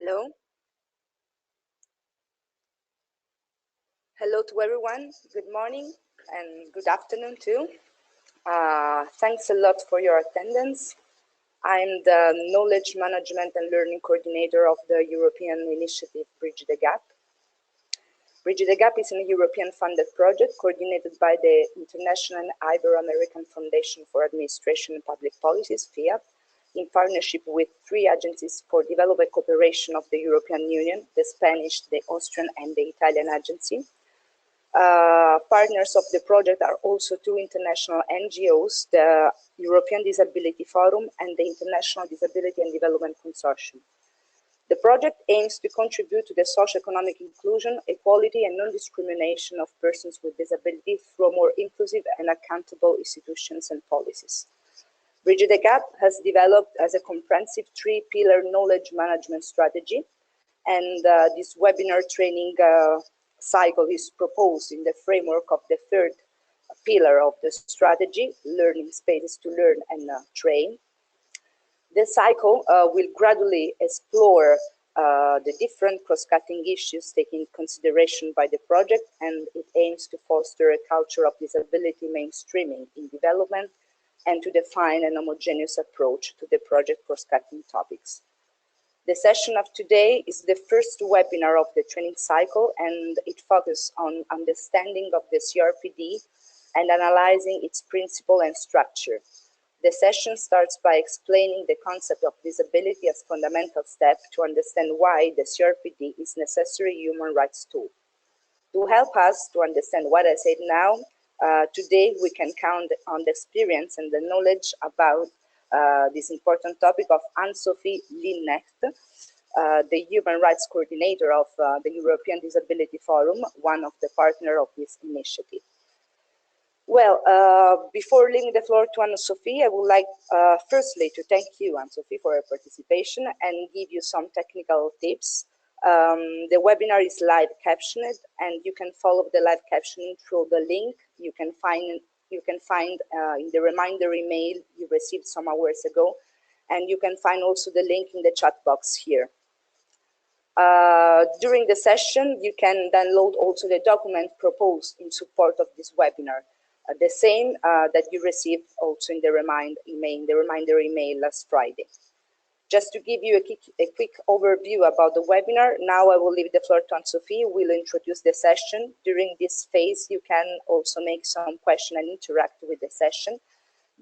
Hello. Hello to everyone. Good morning and good afternoon too. Thanks a lot for your attendance. I'm the Knowledge Management and Learning Coordinator of the European initiative Bridge the Gap. Bridge the Gap is a European funded project coordinated by the International and Ibero-American Foundation for Administration and Public Policies, FIAP, in partnership with 3 agencies for development cooperation of the European Union, the Spanish, the Austrian, and the Italian agency. Partners of the project are also 2 international NGOs, the European Disability Forum and the International Disability and Development Consortium. The project aims to contribute to the socio-economic inclusion, equality and non-discrimination of persons with disability through more inclusive and accountable institutions and policies. Bridge the Gap has developed as a comprehensive 3-pillar knowledge management strategy, and this webinar training cycle is proposed in the framework of the 3rd pillar of the strategy, learning spaces to learn and train. This cycle will gradually explore the different cross-cutting issues taken into consideration by the project, and it aims to foster a culture of disability mainstreaming in development and to define an homogeneous approach to the project cross-cutting topics. The session of today is the first webinar of the training cycle, and it focuses on understanding of the CRPD and analyzing its principle and structure. The session starts by explaining the concept of disability as fundamental step to understand why the CRPD is a necessary human rights tool. To help us to understand what I said now, today we can count on the experience and the knowledge about this important topic of An-Sofie Leenknecht, the Human Rights Coordinator of the European Disability Forum, one of the partners of this initiative. Well, before leaving the floor to An-Sofie, I would like firstly to thank you, An-Sofie, for your participation and give you some technical tips. The webinar is live captioned, and you can follow the live captioning through the link you can find in the reminder email you received some hours ago, and you can find also the link in the chat box here. During the session, you can download also the document proposed in support of this webinar, the same that you received also in the reminder email last Friday. Just to give you a quick overview about the webinar, now I will leave the floor to An-Sofie, who will introduce the session. During this phase, you can also make some questions and interact with the session.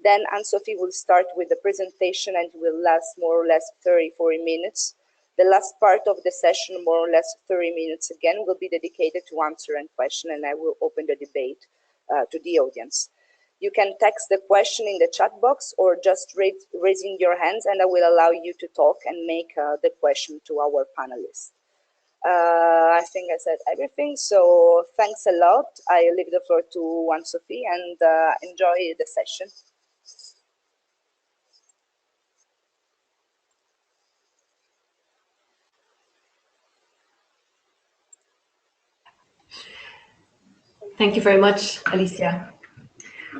Then An-Sofie will start with the presentation, and it will last more or less 30-40 minutes. The last part of the session, more or less 30 minutes again, will be dedicated to answer and question, and I will open the debate to the audience. You can text the question in the chat box or just raising your hands, and I will allow you to talk and make the question to our panelists. I think I said everything, so thanks a lot. I leave the floor to An-Sofie, and enjoy the session. Thank you very much, Alicia.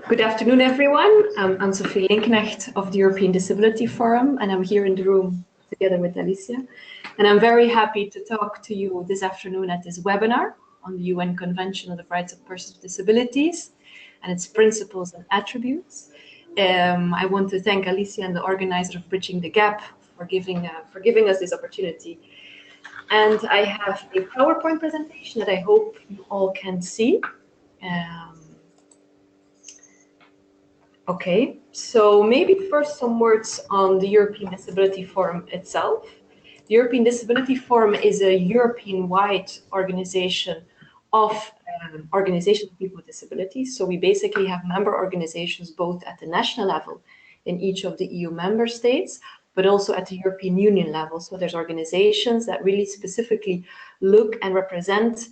Good afternoon, everyone. I'm An-Sofie Leenknecht of the European Disability Forum, and I'm here in the room together with Alicia. And I'm very happy to talk to you this afternoon at this webinar on the UN Convention on the Rights of Persons with Disabilities and its principles and attributes. I want to thank Alicia and the organizer of Bridging the Gap for giving us this opportunity. And I have a PowerPoint presentation that I hope you all can see. Okay, so maybe first some words on the European Disability Forum itself. The European Disability Forum is a European-wide organization of people with disabilities. So we basically have member organizations both at the national level in each of the EU member states, but also at the European Union level. So there's organizations that really specifically look and represent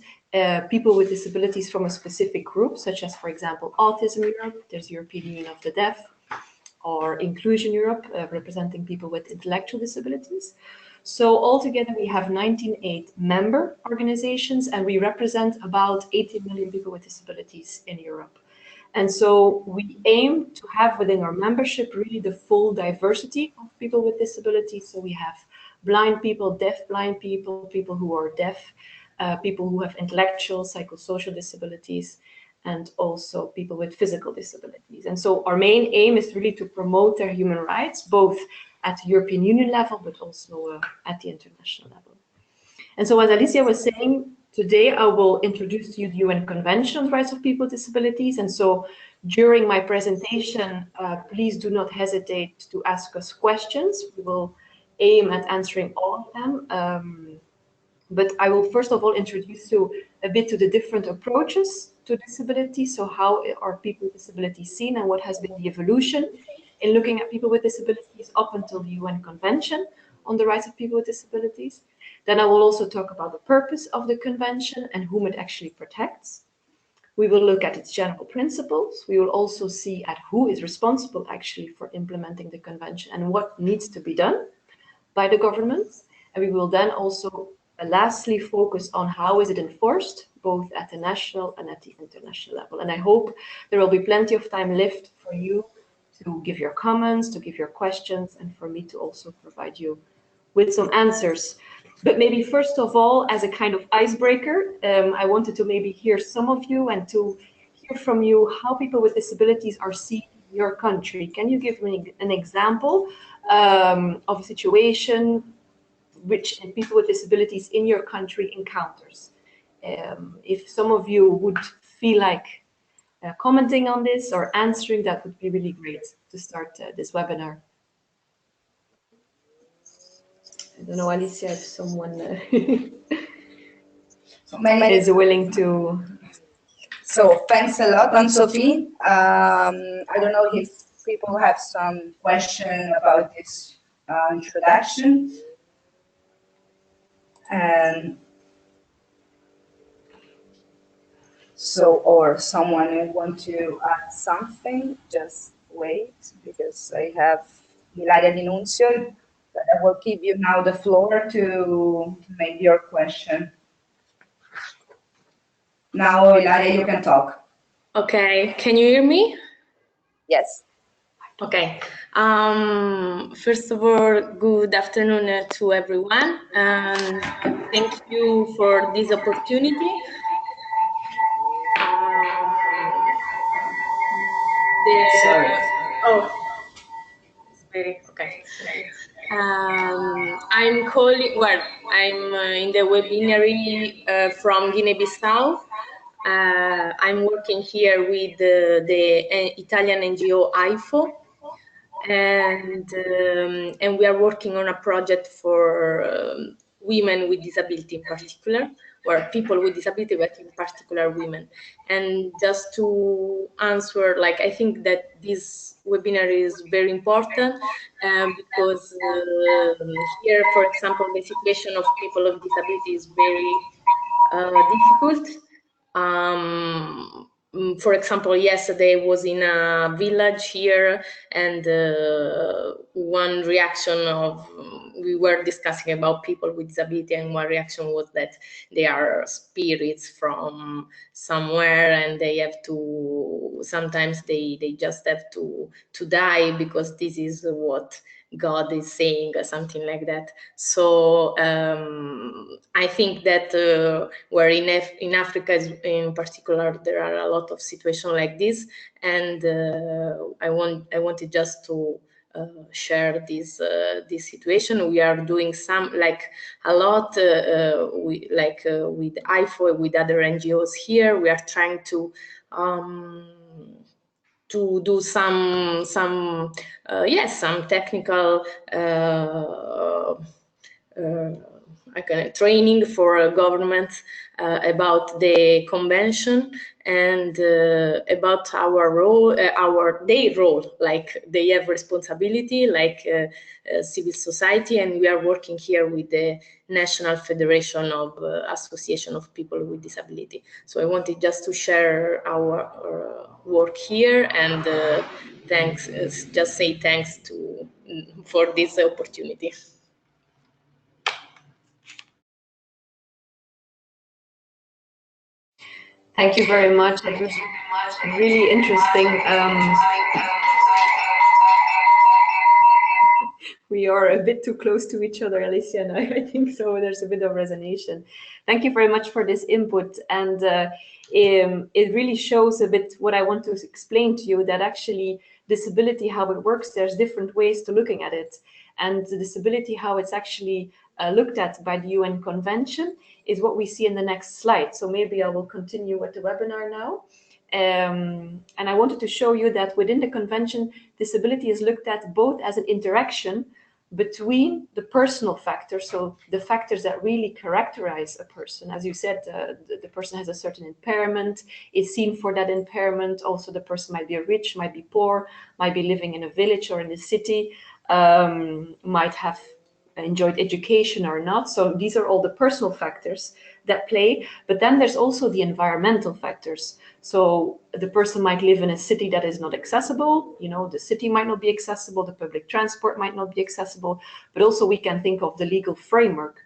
people with disabilities from a specific group, such as, for example, Autism Europe, there's European Union of the Deaf, or Inclusion Europe, representing people with intellectual disabilities. So altogether, we have 98 member organizations, and we represent about 80 million people with disabilities in Europe. And so we aim to have within our membership really the full diversity of people with disabilities. So we have blind people, deaf-blind people, people who are deaf, people who have intellectual, psychosocial disabilities, and also people with physical disabilities. And so our main aim is really to promote their human rights, both at the European Union level, but also at the international level. And so as Alicia was saying, today I will introduce to you the UN Convention on the Rights of People with Disabilities. And so during my presentation, please do not hesitate to ask us questions. We will aim at answering all of them. But I will first of all introduce you a bit to the different approaches to disability. So how are people with disabilities seen and what has been the evolution in looking at people with disabilities up until the UN Convention on the Rights of People with Disabilities. Then I will also talk about the purpose of the convention and whom it actually protects. We will look at its general principles. We will also see at who is responsible actually for implementing the convention and what needs to be done by the governments. And we will then also lastly focus on how is it enforced, both at the national and at the international level. And I hope there will be plenty of time left for you to give your comments, to give your questions, and for me to also provide you with some answers. But maybe first of all, as a kind of icebreaker, I wanted to maybe hear some of you and to hear from you how people with disabilities are seen in your country. Can you give me an example of a situation which people with disabilities in your country encounters? If some of you would feel like commenting on this or answering, that would be really great to start this webinar. I don't know, Alicia, if someone is willing to. So thanks a lot, An-Sofie. I don't know if people have some question about this introduction. And so, or someone want to add something, just wait, because I have Ilaria D'Annunzio, but I will give you now the floor to make your question. Now, Ilaria, you can talk. Okay, can you hear me? Yes. Okay. First of all, good afternoon to everyone, and thank you for this opportunity. Sorry. Oh, it's very okay. I'm calling. Well, I'm in the webinar from Guinea-Bissau. I'm working here with the Italian NGO IFO, and we are working on a project for women with disability in particular, or people with disability, but in particular women. And just to answer, like, I think that this webinar is very important because here, for example, the situation of people with disability is very difficult. For example, yesterday I was in a village here, and one reaction of, we were discussing about people with disability, and one reaction was that they are spirits from somewhere, and they have to, sometimes they just have to die because this is what God is saying, or something like that. So I think that where in Africa in particular, there are a lot of situations like this, and I wanted just to share this situation. We are doing some, like, a lot with IFO, with other NGOs here. We are trying to do some technical training for governments about the convention and about our role, their role, like they have responsibility, like civil society, and we are working here with the National Federation of Association of People with Disability. So I wanted just to share our work here, and thanks, just say thanks for this opportunity. Thank you very much. It was really interesting. we are a bit too close to each other, Alicia and I think so. There's a bit of resonation. Thank you very much for this input. And it really shows a bit what I want to explain to you, that actually disability, how it works, there's different ways to looking at it. And the disability, how it's actually looked at by the UN Convention, is what we see in the next slide. So maybe I will continue with the webinar now. And I wanted to show you that within the convention, disability is looked at both as an interaction between the personal factors, so the factors that really characterize a person. As you said, the person has a certain impairment, is seen for that impairment. Also, the person might be rich, might be poor, might be living in a village or in the city, might have enjoyed education or not. So these are all the personal factors that play. But then there's also the environmental factors. So the person might live in a city that is not accessible. You know, the city might not be accessible, the public transport might not be accessible, but also we can think of the legal framework.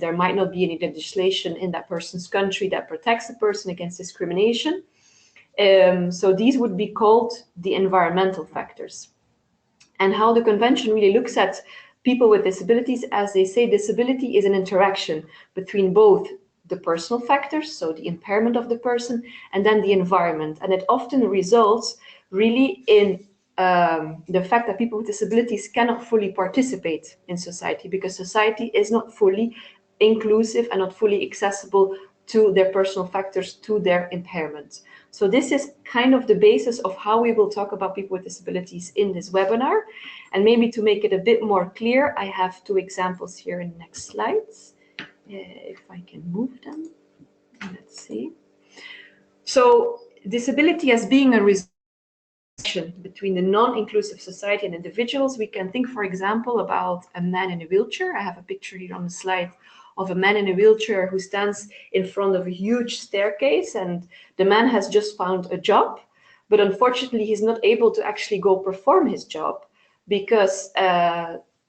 There might not be any legislation in that person's country that protects the person against discrimination. So these would be called the environmental factors. And how the convention really looks at people with disabilities, as they say, disability is an interaction between both the personal factors, so the impairment of the person, and then the environment. And it often results really in the fact that people with disabilities cannot fully participate in society, because society is not fully inclusive and not fully accessible to their personal factors, to their impairment. So this is kind of the basis of how we will talk about people with disabilities in this webinar. And maybe to make it a bit more clear, I have two examples here in the next slides. If I can move them, let's see. So disability as being a result between the non-inclusive society and individuals, we can think, for example, about a man in a wheelchair. I have a picture here on the slide of a man in a wheelchair who stands in front of a huge staircase, and the man has just found a job, but unfortunately he's not able to actually go perform his job because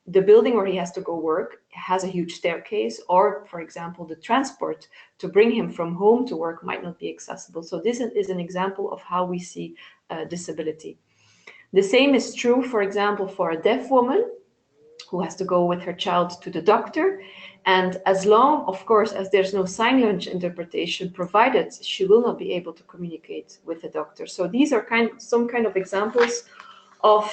the building where he has to go work has a huge staircase, or, for example, the transport to bring him from home to work might not be accessible. So this is an example of how we see disability. The same is true, for example, for a deaf woman who has to go with her child to the doctor. And as long, of course, as there's no sign language interpretation provided, she will not be able to communicate with the doctor. So these are some kind of examples of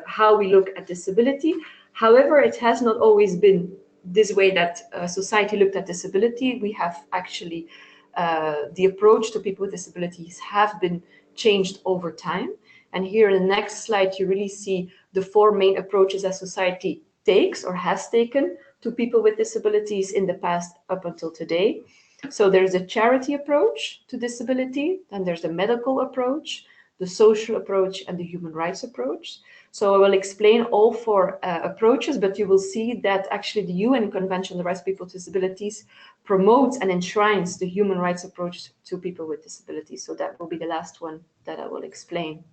how we look at disability. However, it has not always been this way that society looked at disability. We have actually, the approach to people with disabilities have been changed over time. And here in the next slide, you really see the four main approaches that society takes or has taken to people with disabilities in the past up until today. So there's a charity approach to disability, then there's the medical approach, the social approach, and the human rights approach. So I will explain all four approaches, but you will see that actually the UN Convention on the Rights of People with Disabilities promotes and enshrines the human rights approach to people with disabilities. So that will be the last one that I will explain.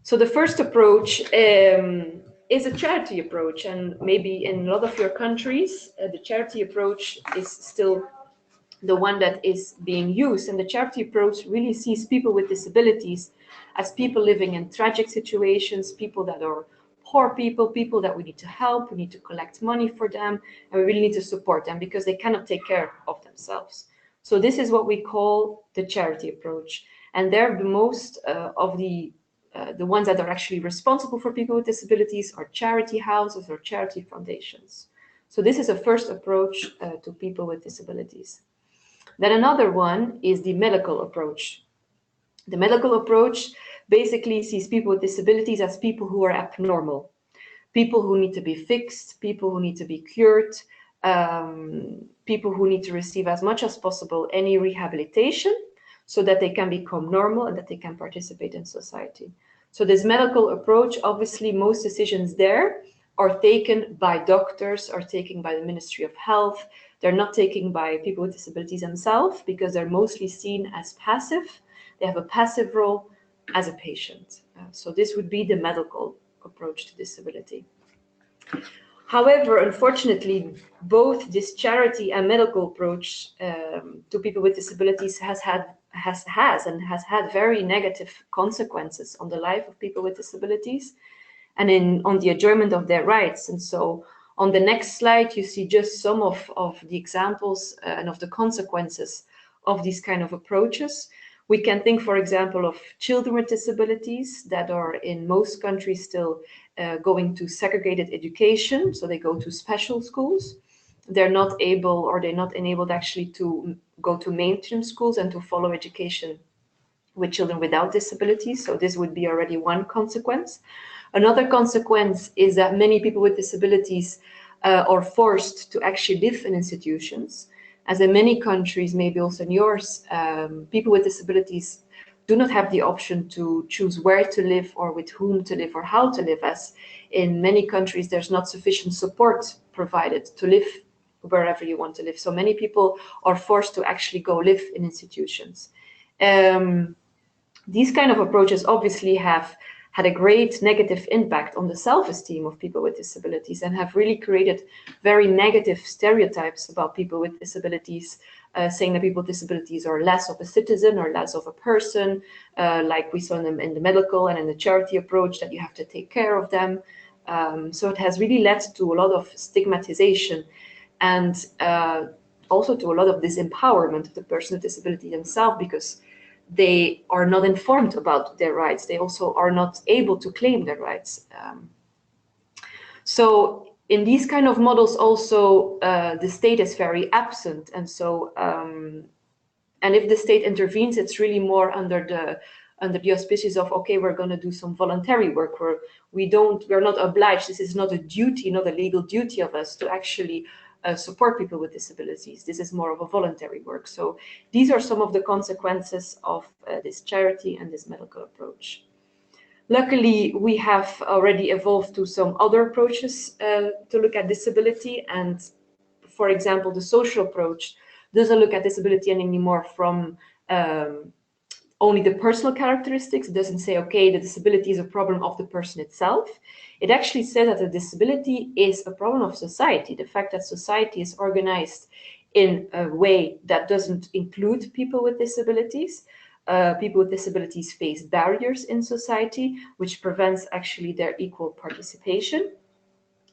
So the first approach is a charity approach, and maybe in a lot of your countries, the charity approach is still the one that is being used. And the charity approach really sees people with disabilities as people living in tragic situations, people that are poor people, people that we need to help, we need to collect money for them, and we really need to support them because they cannot take care of themselves. So this is what we call the charity approach. And they're the most of the ones that are actually responsible for people with disabilities are charity houses or charity foundations. So this is a first approach to people with disabilities. Then another one is the medical approach. The medical approach basically sees people with disabilities as people who are abnormal, people who need to be fixed, people who need to be cured, people who need to receive as much as possible any rehabilitation so that they can become normal and that they can participate in society. So this medical approach, obviously most decisions there are taken by doctors, are taken by the Ministry of Health. They're not taken by people with disabilities themselves because they're mostly seen as passive. They have a passive role as a patient. So this would be the medical approach to disability. However, unfortunately, both this charity and medical approach to people with disabilities has had very negative consequences on the life of people with disabilities. and on the enjoyment of their rights. And so on the next slide, you see just some of the examples and of the consequences of these kind of approaches. We can think, for example, of children with disabilities that are in most countries still going to segregated education. So they go to special schools. They're not able, or they're not enabled actually to go to mainstream schools and to follow education with children without disabilities. So this would be already one consequence. Another consequence is that many people with disabilities are forced to actually live in institutions. As in many countries, maybe also in yours, people with disabilities do not have the option to choose where to live or with whom to live or how to live, as in many countries there's not sufficient support provided to live wherever you want to live. So many people are forced to actually go live in institutions. These kind of approaches obviously have had a great negative impact on the self-esteem of people with disabilities and have really created very negative stereotypes about people with disabilities, saying that people with disabilities are less of a citizen or less of a person, like we saw in the medical and in the charity approach, that you have to take care of them. So it has really led to a lot of stigmatization and also to a lot of disempowerment of the person with disability themselves, because they are not informed about their rights. They also are not able to claim their rights. So in these kind of models also, the state is very absent. And so, and if the state intervenes, it's really more under the auspices of, okay, we're going to do some voluntary work where we're not obliged. This is not a duty, not a legal duty of us to actually support people with disabilities. This is more of a voluntary work. So these are some of the consequences of this charity and this medical approach. Luckily, we have already evolved to some other approaches to look at disability. And for example, the social approach doesn't look at disability anymore from only the personal characteristics. It doesn't say, okay, the disability is a problem of the person itself. It actually says that the disability is a problem of society. The fact that society is organized in a way that doesn't include people with disabilities. People with disabilities face barriers in society, which prevents actually their equal participation.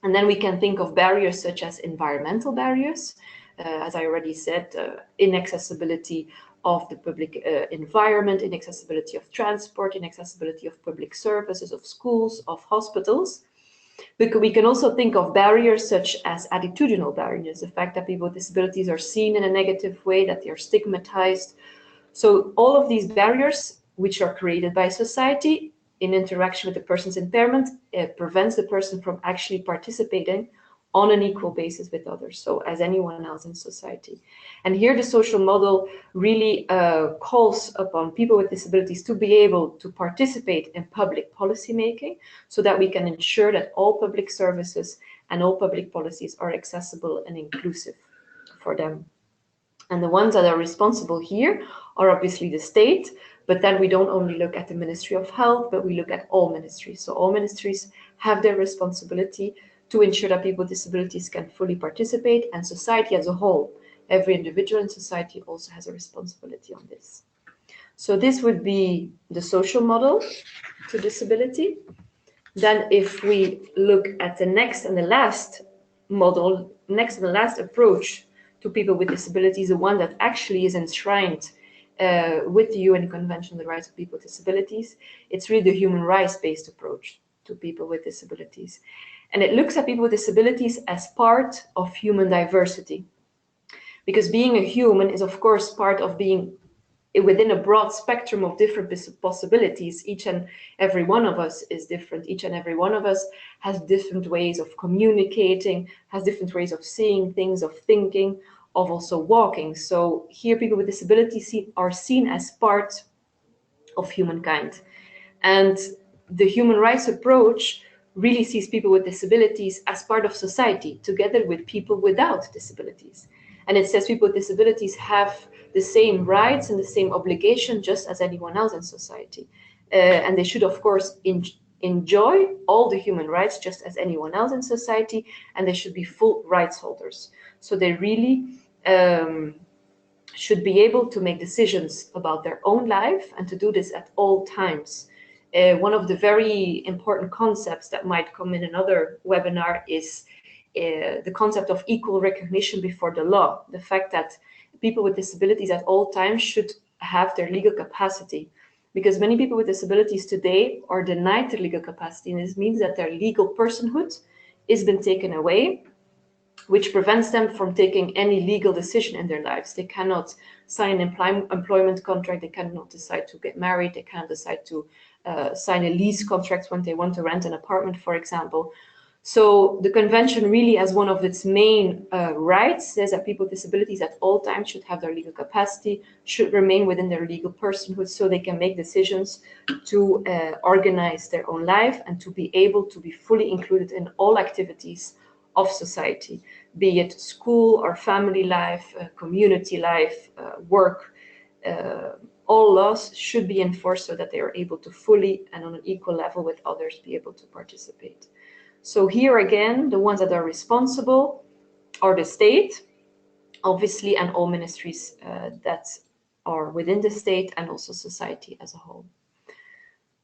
And then we can think of barriers such as environmental barriers. As I already said, inaccessibility of the public environment, inaccessibility of transport, inaccessibility of public services, of schools, of hospitals. We can also think of barriers such as attitudinal barriers, the fact that people with disabilities are seen in a negative way, that they are stigmatized. So all of these barriers, which are created by society in interaction with the person's impairment, prevents the person from actually participating on an equal basis with others, so as anyone else in society. And here the social model really calls upon people with disabilities to be able to participate in public policy making, so that we can ensure that all public services and all public policies are accessible and inclusive for them. And the ones that are responsible here are obviously the state, but then we don't only look at the Ministry of Health, but we look at all ministries. So all ministries have their responsibility to ensure that people with disabilities can fully participate, and society as a whole, every individual in society also has a responsibility on this. So this would be the social model to disability. Then if we look at the next and the last model, next and the last approach to people with disabilities, the one that actually is enshrined with the UN Convention on the Rights of People with Disabilities, it's really the human rights-based approach to people with disabilities. And it looks at people with disabilities as part of human diversity. Because being a human is, of course, part of being within a broad spectrum of different possibilities. Each and every one of us is different. Each and every one of us has different ways of communicating, has different ways of seeing things, of thinking, of also walking. So here people with disabilities are seen as part of humankind. And the human rights approach really sees people with disabilities as part of society, together with people without disabilities. And it says people with disabilities have the same rights and the same obligation just as anyone else in society. And they should, of course, enjoy all the human rights just as anyone else in society, and they should be full rights holders. So they really should be able to make decisions about their own life and to do this at all times. One of the very important concepts that might come in another webinar is the concept of equal recognition before the law. The fact that people with disabilities at all times should have their legal capacity, because many people with disabilities today are denied their legal capacity, and this means that their legal personhood has been taken away, which prevents them from taking any legal decision in their lives. They cannot sign an employment contract, they cannot decide to get married, they cannot decide to sign a lease contract when they want to rent an apartment, for example. So the convention really, as one of its main rights, says that people with disabilities at all times should have their legal capacity, should remain within their legal personhood, so they can make decisions to organize their own life and to be able to be fully included in all activities of society, be it school or family life, community life, work. All laws should be enforced so that they are able to fully and on an equal level with others be able to participate. So here again, the ones that are responsible are the state, obviously, and all ministries that are within the state, and also society as a whole.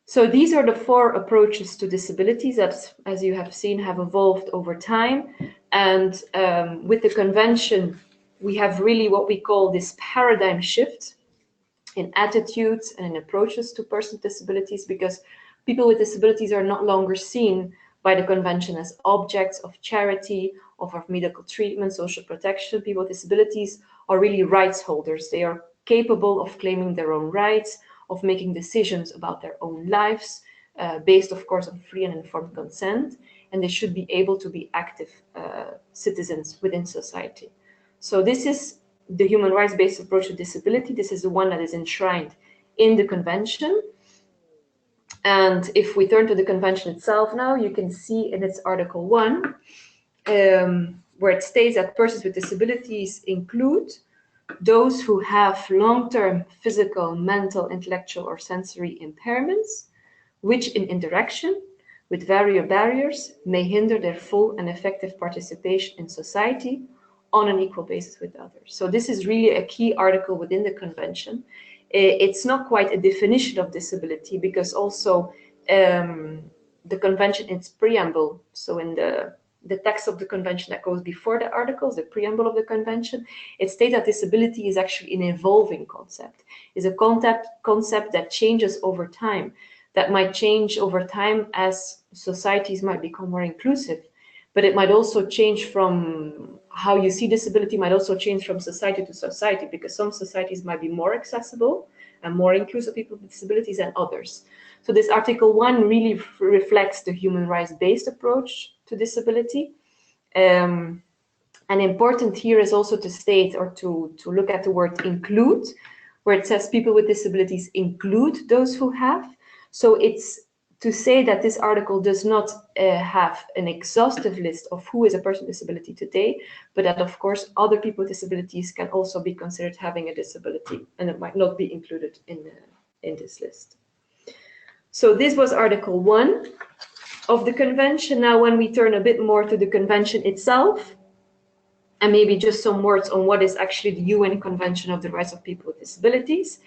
So these are the 4 approaches to disabilities that, as you have seen, have evolved over time. And with the convention, we have really what we call this paradigm shift in attitudes and in approaches to persons with disabilities, because people with disabilities are no longer seen by the convention as objects of charity, of medical treatment, social protection. People with disabilities are really rights holders. They are capable of claiming their own rights, of making decisions about their own lives, based, of course, on free and informed consent, and they should be able to be active citizens within society. So this is the human rights-based approach to disability. This is the one that is enshrined in the convention. And if we turn to the convention itself now, you can see in its Article 1, where it states that persons with disabilities include those who have long-term physical, mental, intellectual, or sensory impairments, which in interaction with various barriers may hinder their full and effective participation in society on an equal basis with others. So this is really a key article within the convention. It's not quite a definition of disability, because also the convention in its preamble, so in the text of the convention that goes before the articles, the preamble of the convention, it states that disability is actually an evolving concept, is a concept that changes over time, that might change over time as societies might become more inclusive. But it might also change from how you see disability, might also change from society to society, because some societies might be more accessible and more inclusive of people with disabilities than others. So this Article 1 really reflects the human rights-based approach to disability. And important here is also to state, or to look at the word include, where it says people with disabilities include those who have. So it's to say that this article does not have an exhaustive list of who is a person with disability today, but that, of course, other people with disabilities can also be considered having a disability, and it might not be included in this list. So this was Article 1 of the convention. Now, when we turn a bit more to the convention itself, and maybe just some words on what is actually the UN Convention of the Rights of People with Disabilities,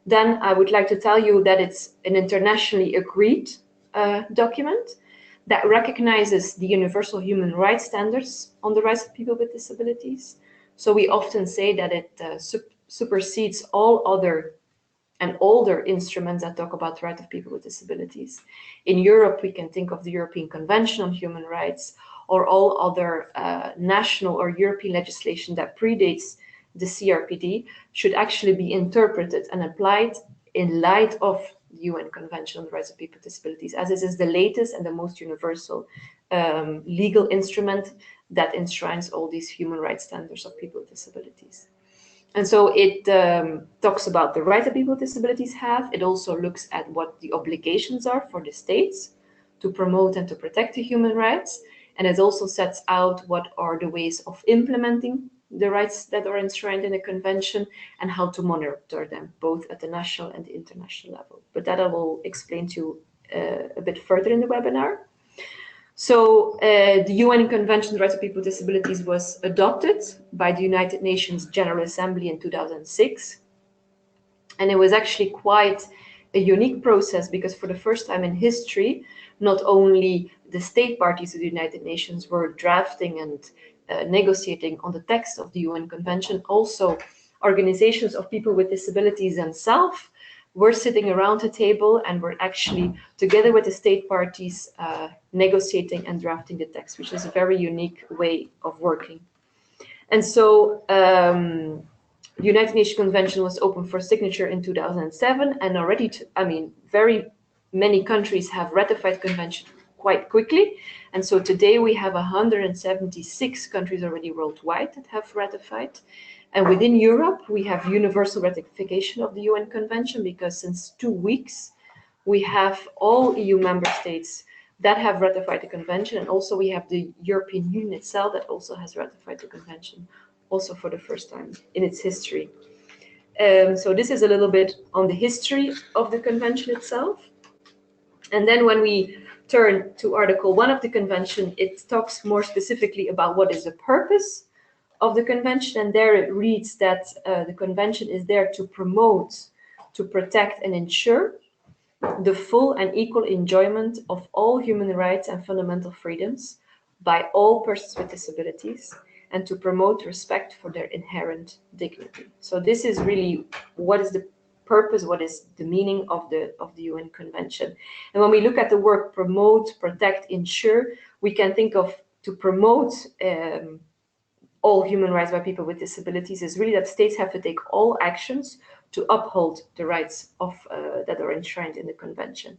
then I would like to tell you that it's an internationally agreed document that recognizes the universal human rights standards on the rights of people with disabilities. So we often say that it supersedes all other and older instruments that talk about the rights of people with disabilities. In Europe, we can think of the European Convention on Human Rights, or all other national or European legislation that predates the CRPD should actually be interpreted and applied in light of the UN Convention on the Rights of People with Disabilities, as this is the latest and the most universal legal instrument that enshrines all these human rights standards of people with disabilities. And so it talks about the rights that people with disabilities have. It also looks at what the obligations are for the states to promote and to protect the human rights. And it also sets out what are the ways of implementing the rights that are enshrined in the convention and how to monitor them, both at the national and the international level. But that I will explain to you a bit further in the webinar. So the UN Convention on the Rights of People with Disabilities was adopted by the United Nations General Assembly in 2006. And it was actually quite a unique process because for the first time in history, not only the state parties of the United Nations were drafting and negotiating on the text of the UN Convention, also organizations of people with disabilities themselves were sitting around a table and were actually, together with the state parties, negotiating and drafting the text, which is a very unique way of working. And so the United Nations Convention was open for signature in 2007, and already, very many countries have ratified the convention quite quickly. And so today we have 176 countries already worldwide that have ratified. And within Europe, we have universal ratification of the UN Convention because since 2 weeks, we have all EU member states that have ratified the convention. And also we have the European Union itself that also has ratified the convention, also for the first time in its history. So this is a little bit on the history of the convention itself. And then when we turn to Article 1 of the convention, it talks more specifically about what is the purpose of the convention. And there it reads that the convention is there to promote, to protect and ensure the full and equal enjoyment of all human rights and fundamental freedoms by all persons with disabilities, and to promote respect for their inherent dignity. So this is really what is the purpose, what is the meaning of the UN Convention. And when we look at the word promote, protect, ensure, we can think of to promote all human rights by people with disabilities is really that states have to take all actions to uphold the rights of that are enshrined in the convention.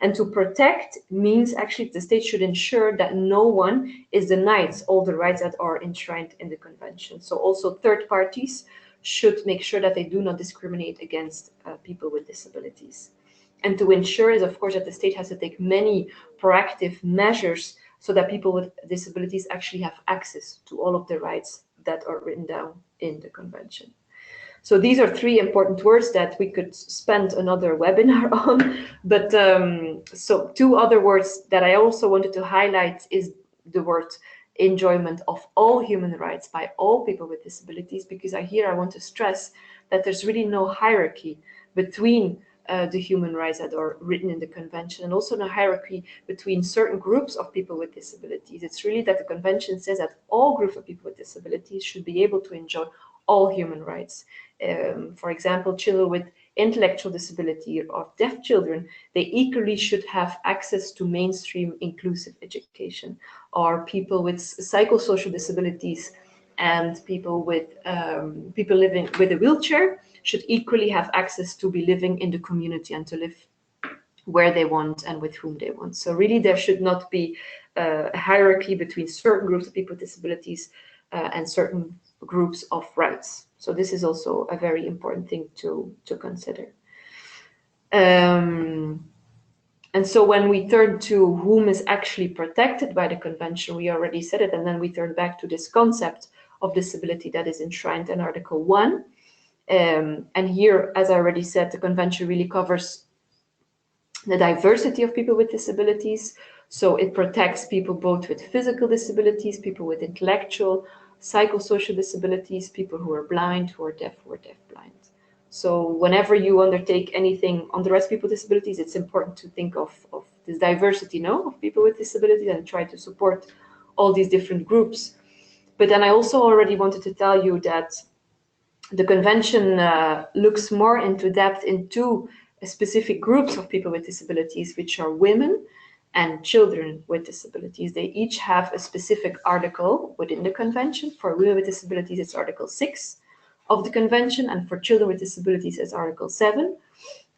And to protect means actually the state should ensure that no one is denied all the rights that are enshrined in the convention. So also third parties should make sure that they do not discriminate against people with disabilities. And to ensure is, of course, that the state has to take many proactive measures so that people with disabilities actually have access to all of the rights that are written down in the convention. So these are three important words that we could spend another webinar on. But so two other words that I also wanted to highlight is the word enjoyment of all human rights by all people with disabilities, because I want to stress that there's really no hierarchy between the human rights that are written in the convention, and also no hierarchy between certain groups of people with disabilities. It's really that the convention says that all groups of people with disabilities should be able to enjoy all human rights. For example, children with intellectual disability or deaf children, they equally should have access to mainstream inclusive education, or people with psychosocial disabilities and people with people living with a wheelchair should equally have access to be living in the community and to live where they want and with whom they want. So really there should not be a hierarchy between certain groups of people with disabilities and certain groups of rights. So this is also a very important thing to consider. And so when we turn to whom is actually protected by the convention, we already said it, and then we turn back to this concept of disability that is enshrined in Article 1. And here, as I already said, the convention really covers the diversity of people with disabilities. So it protects people both with physical disabilities, people with intellectual, psychosocial disabilities, people who are blind, who are deaf-blind. So whenever you undertake anything on the rights of people with disabilities, it's important to think of this diversity, of people with disabilities and try to support all these different groups. But then I also already wanted to tell you that the convention looks more into depth into specific groups of people with disabilities, which are women and children with disabilities. They each have a specific article within the convention. For women with disabilities, it's Article 6 of the convention, and for children with disabilities, it's Article 7.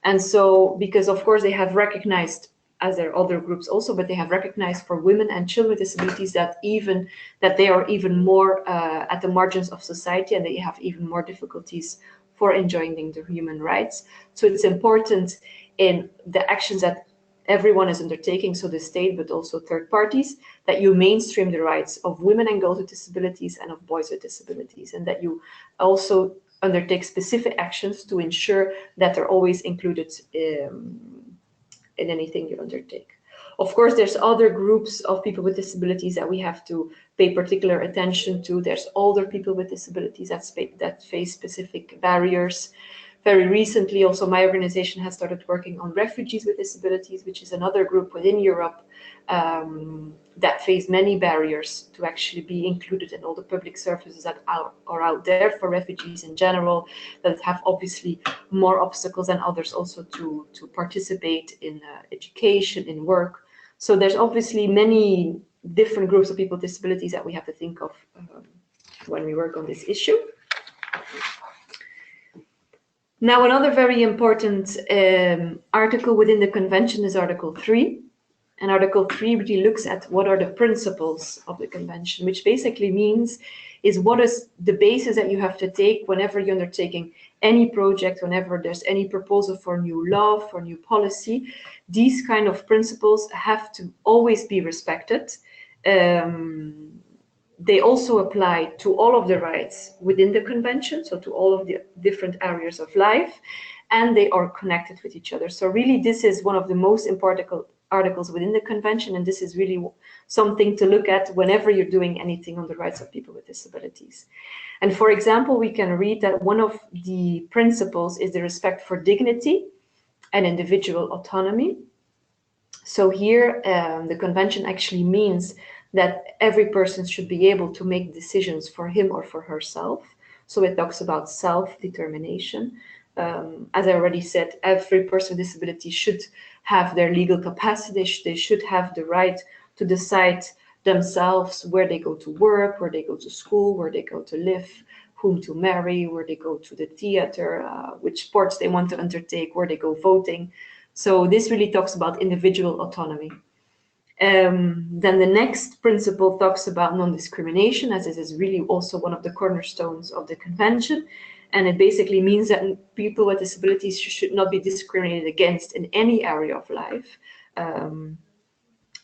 And so, because of course they have recognized, as there are other groups also, but they have recognized for women and children with disabilities that they are even more at the margins of society, and they have even more difficulties for enjoying their human rights. So it's important in the actions that everyone is undertaking, so the state, but also third parties, that you mainstream the rights of women and girls with disabilities and of boys with disabilities, and that you also undertake specific actions to ensure that they're always included in anything you undertake. Of course, there's other groups of people with disabilities that we have to pay particular attention to. There's older people with disabilities that face specific barriers Very recently, also my organization has started working on refugees with disabilities, which is another group within Europe that face many barriers to actually be included in all the public services that are out there for refugees in general, that have obviously more obstacles than others also to participate in education, in work. So there's obviously many different groups of people with disabilities that we have to think of when we work on this issue. Now, another very important article within the convention is Article 3. And Article 3 really looks at what are the principles of the convention, which basically means is what is the basis that you have to take whenever you're undertaking any project, whenever there's any proposal for new law, for new policy. These kind of principles have to always be respected. They also apply to all of the rights within the convention, so to all of the different areas of life, and they are connected with each other. So really, this is one of the most important articles within the convention, and this is really something to look at whenever you're doing anything on the rights of people with disabilities. And for example, we can read that one of the principles is the respect for dignity and individual autonomy. So here, the convention actually means that every person should be able to make decisions for him or for herself. So it talks about self-determination. As I already said, every person with disability should have their legal capacity. They should have the right to decide themselves where they go to work, where they go to school, where they go to live, whom to marry, where they go to the theater, which sports they want to undertake, where they go voting. So this really talks about individual autonomy. Then the next principle talks about non-discrimination, as this is really also one of the cornerstones of the convention. And it basically means that people with disabilities should not be discriminated against in any area of life,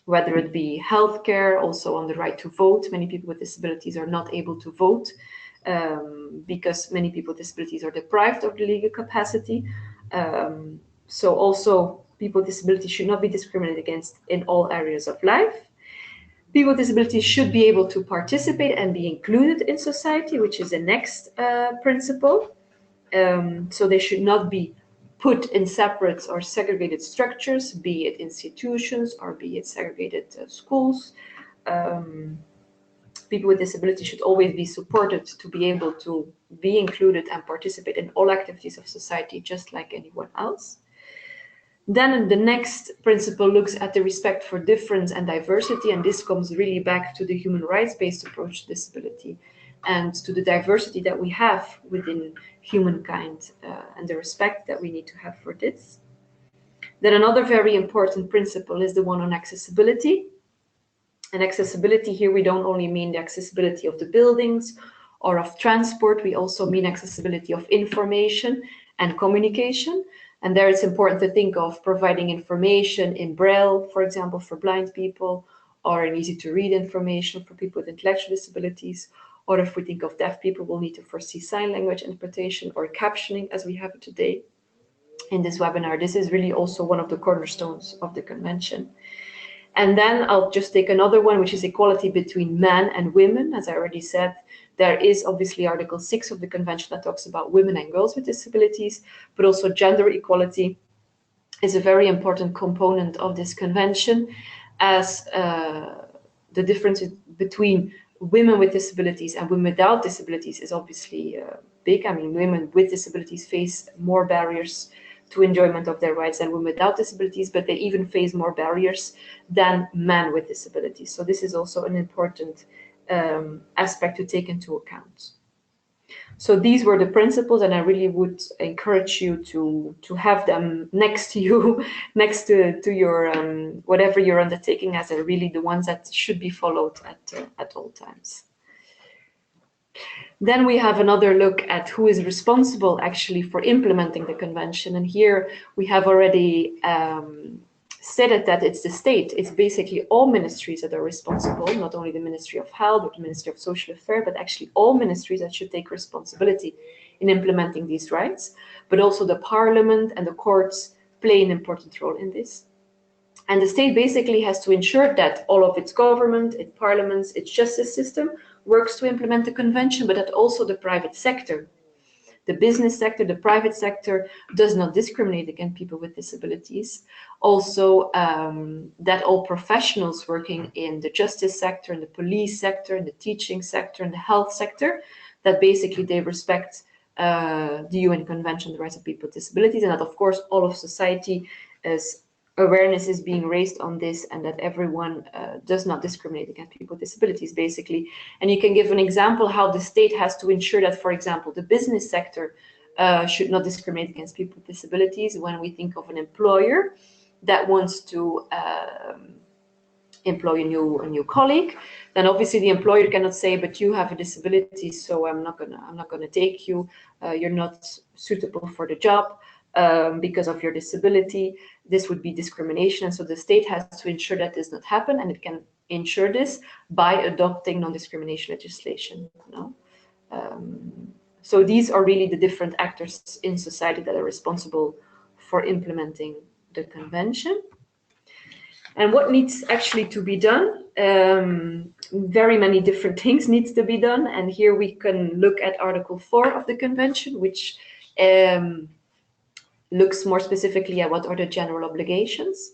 whether it be healthcare, also on the right to vote. Many people with disabilities are not able to vote because many people with disabilities are deprived of the legal capacity. So also people with disabilities should not be discriminated against in all areas of life. People with disabilities should be able to participate and be included in society, which is the next principle. So they should not be put in separate or segregated structures, be it institutions or be it segregated schools. People with disabilities should always be supported to be able to be included and participate in all activities of society, just like anyone else. Then the next principle looks at the respect for difference and diversity, and this comes really back to the human rights-based approach to disability and to the diversity that we have within humankind and the respect that we need to have for this. Then another very important principle is the one on accessibility. And accessibility here, we don't only mean the accessibility of the buildings or of transport, we also mean accessibility of information and communication. And there it's important to think of providing information in Braille, for example, for blind people, or in easy to read information for people with intellectual disabilities. Or if we think of deaf people, we'll need to foresee sign language interpretation or captioning as we have it today in this webinar. This is really also one of the cornerstones of the convention. And then I'll just take another one, which is equality between men and women. As I already said, there is obviously Article 6 of the convention that talks about women and girls with disabilities, but also gender equality is a very important component of this convention, as the difference between women with disabilities and women without disabilities is obviously big. I mean, women with disabilities face more barriers to enjoyment of their rights than women without disabilities, but they even face more barriers than men with disabilities. So this is also an important aspect to take into account. So these were the principles, and I really would encourage you to have them next to you, next to your whatever you're undertaking, as are really the ones that should be followed at all times. Then we have another look at who is responsible actually for implementing the convention. And here we have already stated that it's the state. It's basically all ministries that are responsible, not only the Ministry of Health or the Ministry of Social Affairs, but actually all ministries that should take responsibility in implementing these rights. But also the Parliament and the courts play an important role in this. And the state basically has to ensure that all of its government, its parliaments, its justice system works to implement the convention, but that also the private sector The business sector, the private sector does not discriminate against people with disabilities. Also, that all professionals working in the justice sector, in the police sector, in the teaching sector, in the health sector, that basically they respect the UN Convention on the Rights of People with Disabilities, and that of course all of society is awareness is being raised on this, and that everyone does not discriminate against people with disabilities, basically. And you can give an example how the state has to ensure that, for example, the business sector should not discriminate against people with disabilities. When we think of an employer that wants to employ a new colleague, then obviously the employer cannot say, but you have a disability, so I'm not gonna take you. You're not suitable for the job because of your disability. This would be discrimination, and so the state has to ensure that does not happen, and it can ensure this by adopting non-discrimination legislation. So these are really the different actors in society that are responsible for implementing the convention. And what needs actually to be done? Very many different things needs to be done. And here we can look at Article 4 of the Convention, which looks more specifically at what are the general obligations.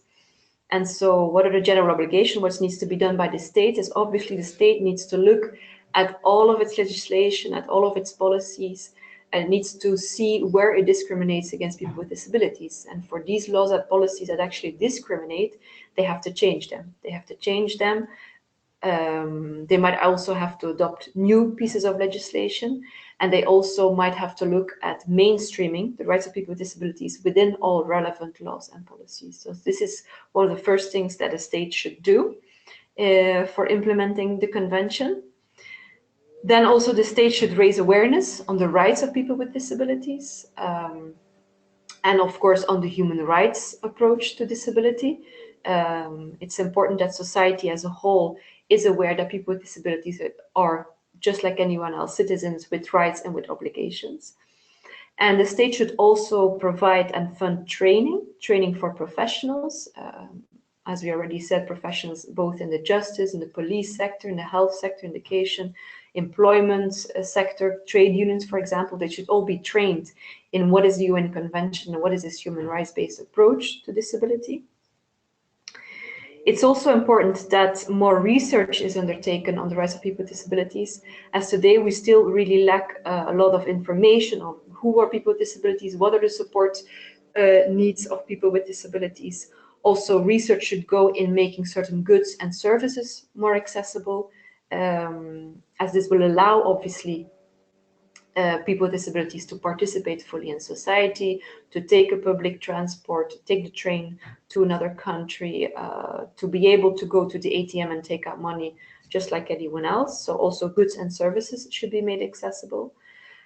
And so what are the general obligations? What needs to be done by the state is obviously the state needs to look at all of its legislation, at all of its policies, and it needs to see where it discriminates against people with disabilities. And for these laws and policies that actually discriminate, they have to change them. They have to change them. They might also have to adopt new pieces of legislation, and they also might have to look at mainstreaming the rights of people with disabilities within all relevant laws and policies. So this is one of the first things that a state should do for implementing the convention. Then also the state should raise awareness on the rights of people with disabilities, and of course on the human rights approach to disability. It's important that society as a whole is aware that people with disabilities are, just like anyone else, citizens with rights and with obligations. And the state should also provide and fund training for professionals. As we already said, professionals both in the justice, in the police sector, in the health sector, in education, employment sector, trade unions, for example. They should all be trained in what is the UN Convention and what is this human rights-based approach to disability. It's also important that more research is undertaken on the rights of people with disabilities, as today we still really lack a lot of information on who are people with disabilities, what are the support needs of people with disabilities. Also, research should go in making certain goods and services more accessible, as this will allow, obviously, people with disabilities to participate fully in society, to take a public transport, to take the train to another country, to be able to go to the ATM and take out money just like anyone else. So also goods and services should be made accessible.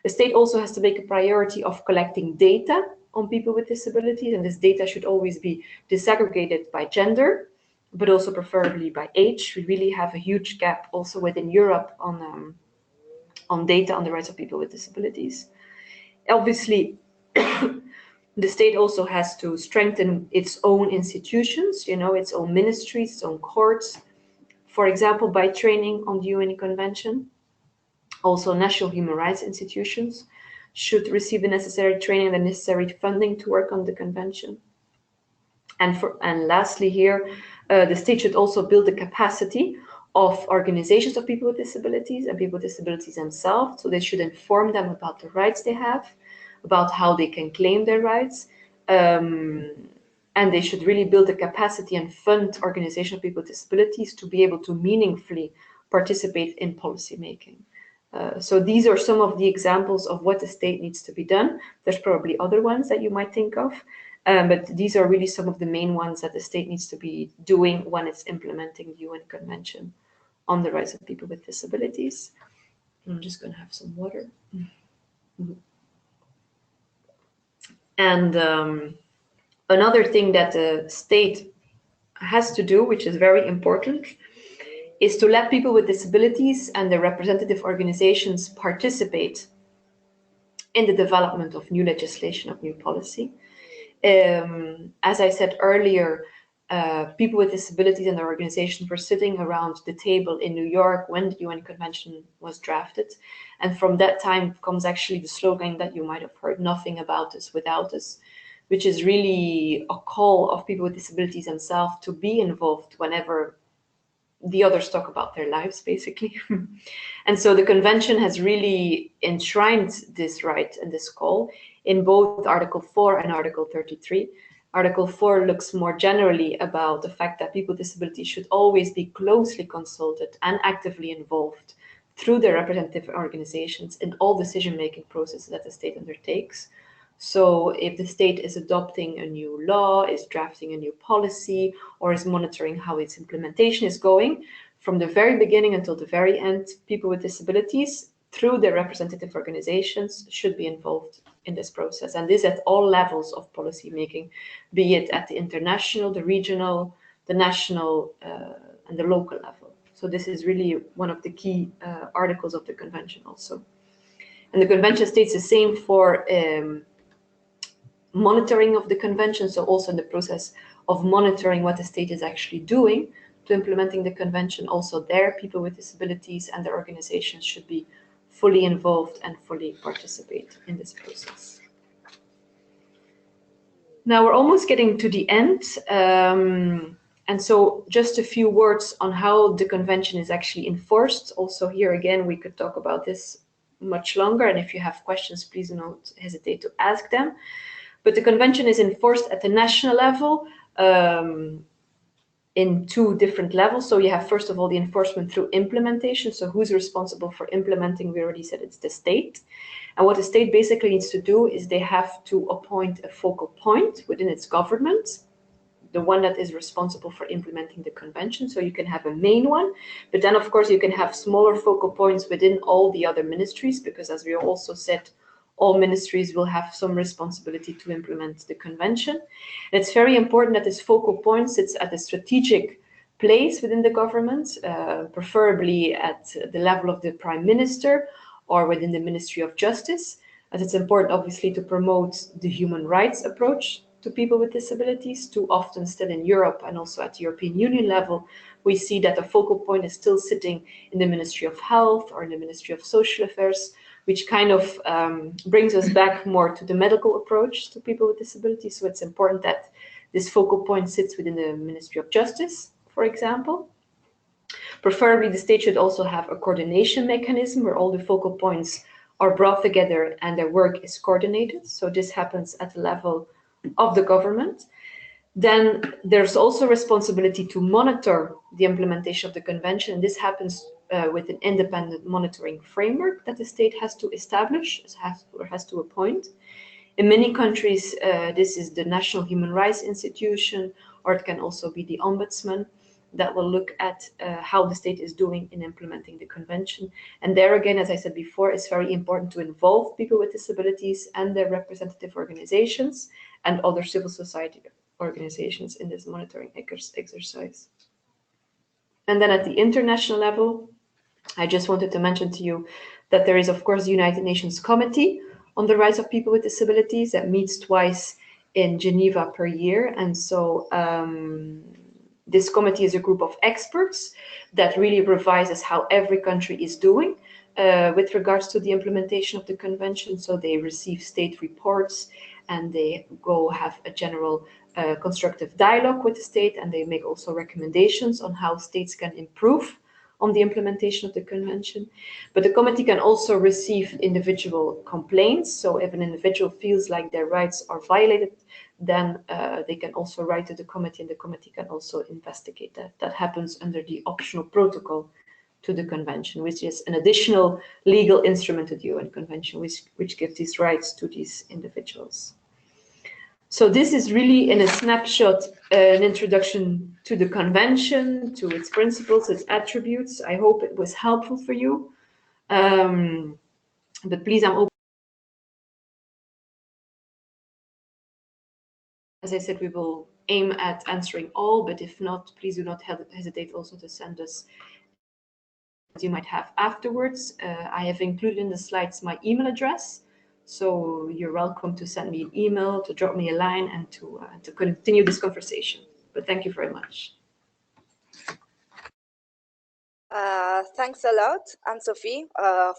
The state also has to make a priority of collecting data on people with disabilities, and this data should always be disaggregated by gender, but also preferably by age. We really have a huge gap also within Europe on data on the rights of people with disabilities. Obviously, the state also has to strengthen its own institutions, its own ministries, its own courts, for example, by training on the UN Convention. Also, national human rights institutions should receive the necessary training and the necessary funding to work on the convention. And lastly here, the state should also build the capacity of organizations of people with disabilities and people with disabilities themselves. So they should inform them about the rights they have, about how they can claim their rights. And they should really build the capacity and fund organizations of people with disabilities to be able to meaningfully participate in policy making. So these are some of the examples of what the state needs to be done. There's probably other ones that you might think of, but these are really some of the main ones that the state needs to be doing when it's implementing the UN Convention on the rights of people with disabilities. I'm just going to have some water. And another thing that the state has to do, which is very important, is to let people with disabilities and their representative organizations participate in the development of new legislation, of new policy. As I said earlier, people with disabilities and their organizations were sitting around the table in New York when the UN Convention was drafted. And from that time comes actually the slogan that you might have heard, "Nothing about us without us," which is really a call of people with disabilities themselves to be involved whenever the others talk about their lives, basically. And so the convention has really enshrined this right and this call in both Article 4 and Article 33. Article 4 looks more generally about the fact that people with disabilities should always be closely consulted and actively involved through their representative organizations in all decision-making processes that the state undertakes. So if the state is adopting a new law, is drafting a new policy, or is monitoring how its implementation is going, from the very beginning until the very end, people with disabilities, through their representative organizations, should be involved in this process. And this at all levels of policy making, be it at the international, the regional, the national, and the local level. So this is really one of the key articles of the convention also. And the convention states the same for monitoring of the convention, so also in the process of monitoring what the state is actually doing to implementing the convention. Also there, people with disabilities and their organizations should be fully involved and fully participate in this process. Now we're almost getting to the end. And so just a few words on how the convention is actually enforced. Also here again, we could talk about this much longer. And if you have questions, please do not hesitate to ask them. But the convention is enforced at the national level in two different levels. So you have, first of all, the enforcement through implementation. So who's responsible for implementing? We already said it's the state. And what the state basically needs to do is they have to appoint a focal point within its government, the one that is responsible for implementing the convention. So you can have a main one, but then of course you can have smaller focal points within all the other ministries, because as we also said, all ministries will have some responsibility to implement the convention. And it's very important that this focal point sits at a strategic place within the government, preferably at the level of the Prime Minister or within the Ministry of Justice, as it's important obviously to promote the human rights approach to people with disabilities. Too often still in Europe and also at the European Union level, we see that the focal point is still sitting in the Ministry of Health or in the Ministry of Social Affairs, which kind of brings us back more to the medical approach to people with disabilities. So it's important that this focal point sits within the Ministry of Justice, for example. Preferably, the state should also have a coordination mechanism where all the focal points are brought together and their work is coordinated. So this happens at the level of the government. Then there's also responsibility to monitor the implementation of the convention. This happens with an independent monitoring framework that the state has to establish, has to appoint. In many countries, this is the National Human Rights Institution, or it can also be the Ombudsman that will look at how the state is doing in implementing the convention. And there again, as I said before, it's very important to involve people with disabilities and their representative organizations and other civil society organizations in this monitoring exercise. And then at the international level, I just wanted to mention to you that there is, of course, the United Nations Committee on the Rights of People with Disabilities that meets twice in Geneva per year. And so this committee is a group of experts that really revises how every country is doing with regards to the implementation of the convention. So they receive state reports and they go have a general constructive dialogue with the state, and they make also recommendations on how states can improve on the implementation of the convention. But the committee can also receive individual complaints. So if an individual feels like their rights are violated, then they can also write to the committee, and the committee can also investigate that. That happens under the optional protocol to the convention, which is an additional legal instrument to the UN Convention, which gives these rights to these individuals. So this is really, in a snapshot, an introduction to the convention, to its principles, its attributes. I hope it was helpful for you. But please, I'm open. As I said, we will aim at answering all, but if not, please do not hesitate also to send us what you might have afterwards. I have included in the slides my email address. So you're welcome to send me an email, to drop me a line, and to continue this conversation. But thank you very much. Thanks a lot, An-Sofie,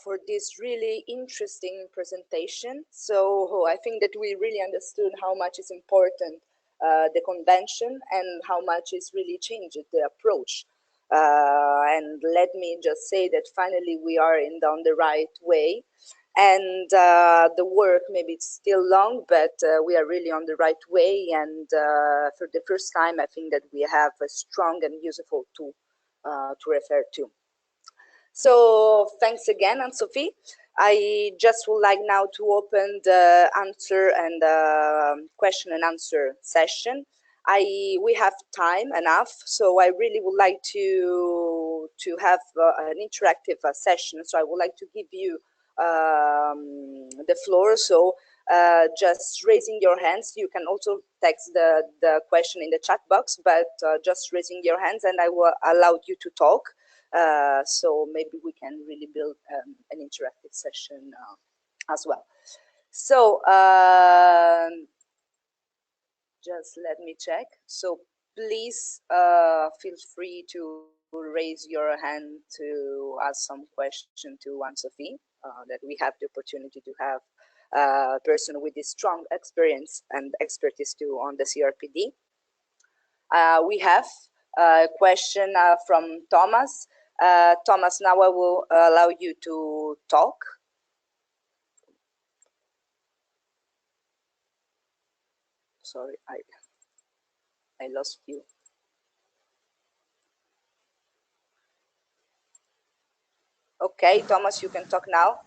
for this really interesting presentation. So I think that we really understood how much is important the convention and how much is really changed the approach. And let me just say that finally we are on the right way. And the work, maybe it's still long, but we are really on the right way. And for the first time, I think that we have a strong and useful tool to refer to. So thanks again, An-Sofie. I just would like now to open the answer and question and answer session. We have time enough, so I really would like to have an interactive session. So I would like to give you the floor. So just raising your hands. You can also text the question in the chat box, but just raising your hands and I will allow you to talk. So maybe we can really build an interactive session as well. So just let me check. So please feel free to raise your hand to ask some question to An-Sofie, that we have the opportunity to have a person with this strong experience and expertise too on the CRPD. We have a question from Thomas. Thomas, now I will allow you to talk. Sorry, I lost you. Okay, Thomas, you can talk now.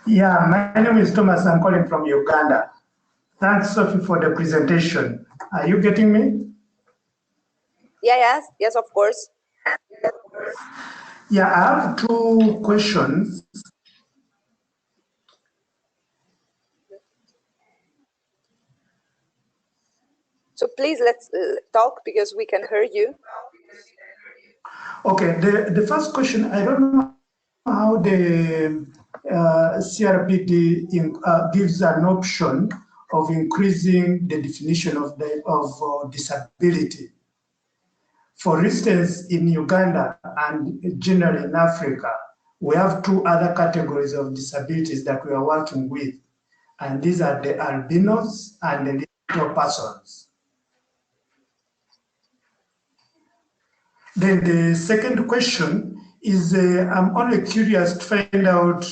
Yeah, my name is Thomas. I'm calling from Uganda. Thanks, Sophie, for the presentation. Are you getting me? Yeah, yes, of course. Yeah, I have two questions. So please let's talk because we can hear you. Okay, the first question, I don't know how the CRPD gives an option of increasing the definition of disability. For instance, in Uganda and generally in Africa, we have two other categories of disabilities that we are working with, and these are the albinos and the little persons. Then the second question is, I'm only curious to find out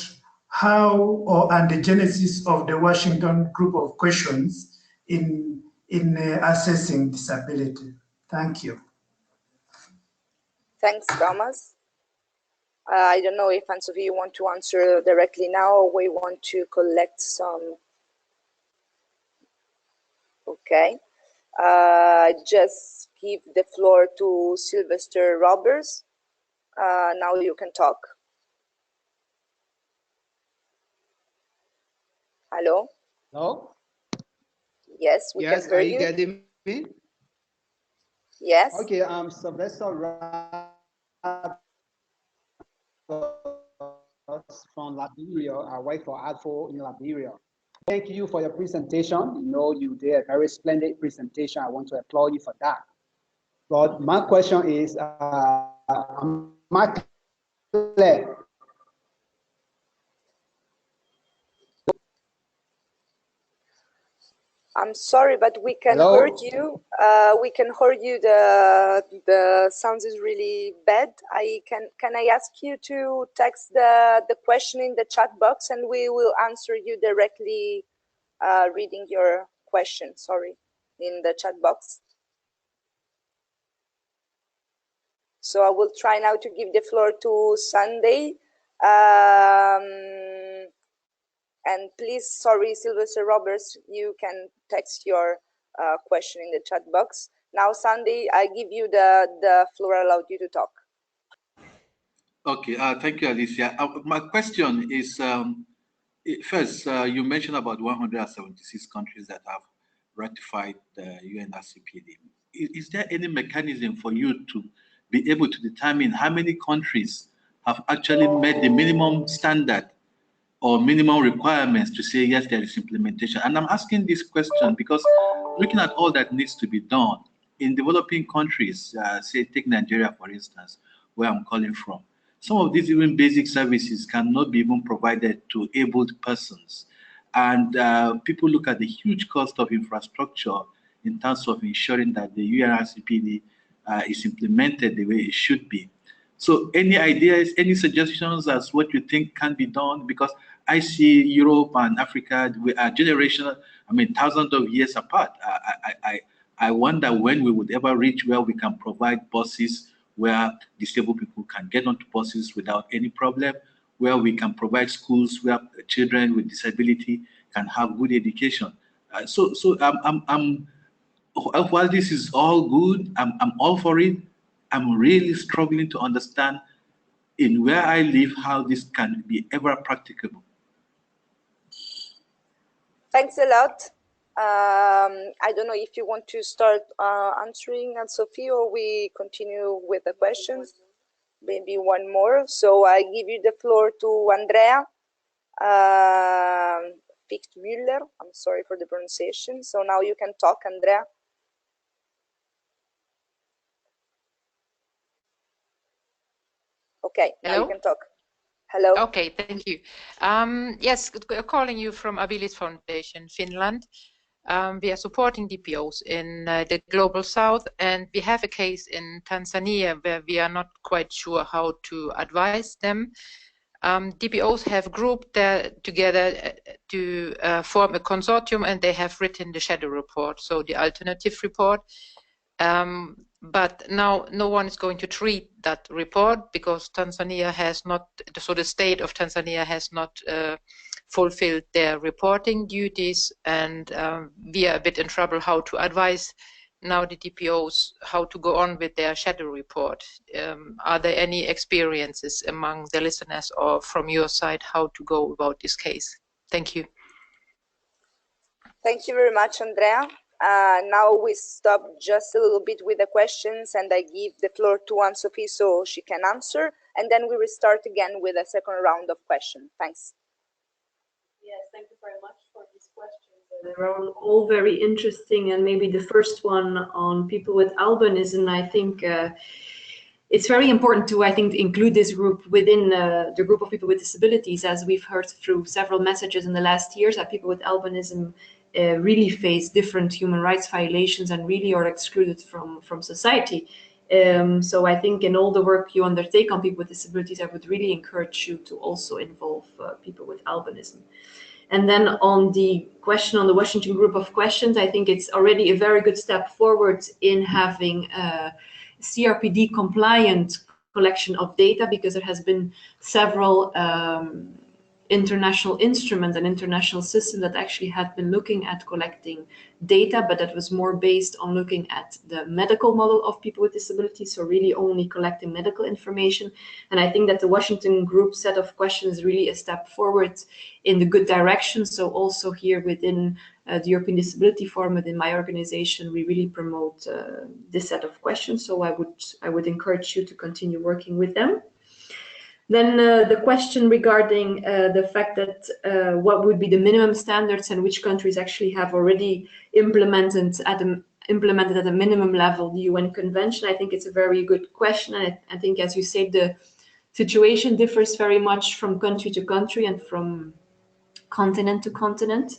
how and the genesis of the Washington group of questions in assessing disability. Thank you. Thanks, Thomas. I don't know if An-Sofie you want to answer directly now or we want to collect some. Okay. Just give the floor to Sylvester Roberts. Now you can talk. Hello? Hello? Yes, we can hear you. Are you getting me? Yes. Okay, I'm Sylvester from Liberia. I work for ADFO in Liberia. Thank you for your presentation. You know, you did a very splendid presentation. I want to applaud you for that. But my question is, am I clear? I'm sorry, but we can Hello? hear you. We can hear you. The sound is really bad. Can I ask you to text the question in the chat box and we will answer you directly, reading your question. Sorry, in the chat box. So I will try now to give the floor to Sunday. And please, sorry, Sylvester Roberts, you can text your question in the chat box. Now, Sandy, I give you the floor, allowed you to talk. Okay, thank you, Alicia. My question is, first, you mentioned about 176 countries that have ratified the UNRCPD. Is there any mechanism for you to be able to determine how many countries have actually met the minimum standard or minimum requirements to say, yes, there is implementation? And I'm asking this question because looking at all that needs to be done in developing countries, say take Nigeria for instance, where I'm calling from, some of these even basic services cannot be even provided to abled persons. And people look at the huge cost of infrastructure in terms of ensuring that the UNRCPD is implemented the way it should be. So any ideas, any suggestions as what you think can be done? Because I see Europe and Africa, we are generational, I mean, thousands of years apart. I wonder when we would ever reach where we can provide buses where disabled people can get onto buses without any problem, where we can provide schools where children with disability can have good education. While this is all good, I'm all for it. I'm really struggling to understand in where I live how this can be ever practicable. Thanks a lot. I don't know if you want to start answering, An-Sofie, or we continue with the questions. Maybe one more. So I give you the floor to Andrea Fichtmüller. I'm sorry for the pronunciation. So now you can talk, Andrea. Okay, hello? Now you can talk. Hello. Okay, thank you. Yes, calling you from Abilis Foundation, Finland. We are supporting DPOs in the Global South, and we have a case in Tanzania where we are not quite sure how to advise them. DPOs have grouped together to form a consortium, and they have written the shadow report, so the alternative report. But now no one is going to treat that report because Tanzania has not, so the state of Tanzania has not fulfilled their reporting duties, and we are a bit in trouble how to advise now the DPOs how to go on with their shadow report. Are there any experiences among the listeners or from your side how to go about this case? Thank you. Thank you very much, Andrea. Now we stop just a little bit with the questions, and I give the floor to An-Sofie so she can answer, and then we restart again with a second round of questions. Thanks. Yes, thank you very much for these questions. They're all very interesting, and maybe the first one on people with albinism, I think it's very important to, include this group within the group of people with disabilities, as we've heard through several messages in the last years that people with albinism really face different human rights violations and really are excluded from society. So I think in all the work you undertake on people with disabilities, I would really encourage you to also involve people with albinism. And then on the question on the Washington group of questions, I think it's already a very good step forward in having CRPD compliant collection of data, because there has been several international instruments and international systems that actually had been looking at collecting data, but that was more based on looking at the medical model of people with disabilities, so really only collecting medical information. And I think that the Washington group set of questions is really a step forward in the good direction. So also here within the European Disability Forum, within my organization, we really promote this set of questions. So I would encourage you to continue working with them. Then the question regarding the fact that what would be the minimum standards and which countries actually have already implemented at a minimum level the UN Convention. I think it's a very good question. And I think, as you said, the situation differs very much from country to country and from continent to continent.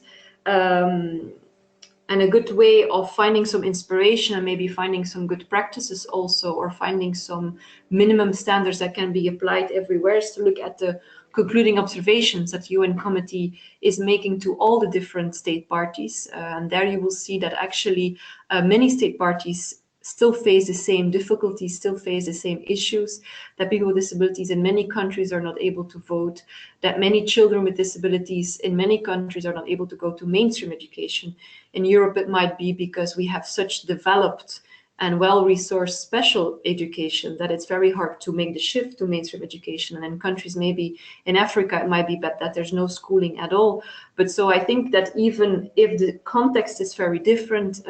And a good way of finding some inspiration and maybe finding some good practices also, or finding some minimum standards that can be applied everywhere, is to look at the concluding observations that the UN committee is making to all the different state parties. And there you will see that actually many state parties still face the same difficulties, still face the same issues, that people with disabilities in many countries are not able to vote, that many children with disabilities in many countries are not able to go to mainstream education. In Europe, it might be because we have such developed and well-resourced special education that it's very hard to make the shift to mainstream education. And in countries, maybe in Africa, it might be that there's no schooling at all. But so I think that even if the context is very different,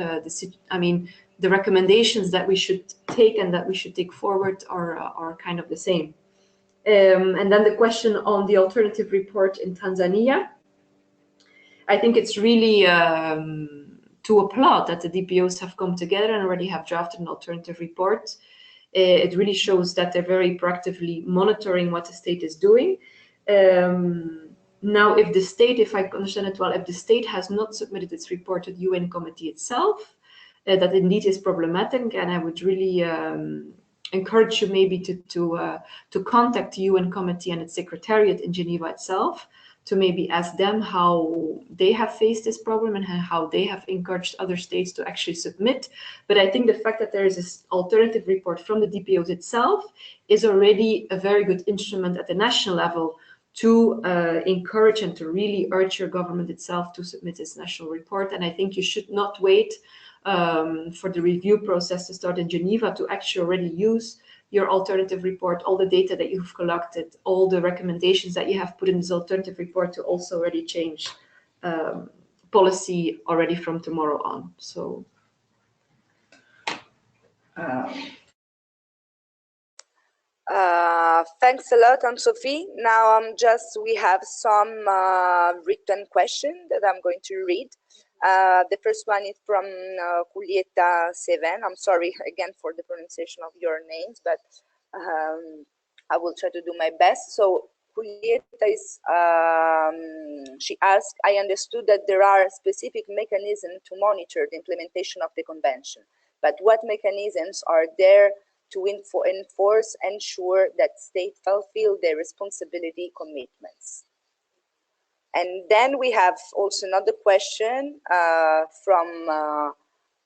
the recommendations that we should take and that we should take forward are kind of the same. And then the question on the alternative report in Tanzania, I think it's really to applaud that the DPOs have come together and already have drafted an alternative report. It really shows that they're very proactively monitoring what the state is doing. Now, if the state, if I understand it well, if the state has not submitted its report to the UN committee itself, that indeed is problematic, and I would really encourage you maybe to contact the UN committee and its secretariat in Geneva itself, to maybe ask them how they have faced this problem and how they have encouraged other states to actually submit. But I think the fact that there is this alternative report from the DPOs itself is already a very good instrument at the national level to encourage and to really urge your government itself to submit its national report. And I think you should not wait for the review process to start in Geneva to actually already use your alternative report, all the data that you've collected, all the recommendations that you have put in this alternative report to also already change policy already from tomorrow on. So. Thanks a lot, An-Sofie. Now we have some written questions that I'm going to read. The first one is from Julieta Seven. I'm sorry again for the pronunciation of your names, but I will try to do my best. So Julieta is, she asked, I understood that there are specific mechanisms to monitor the implementation of the convention, but what mechanisms are there to enforce and ensure that states fulfill their responsibility commitments? And then we have also another question from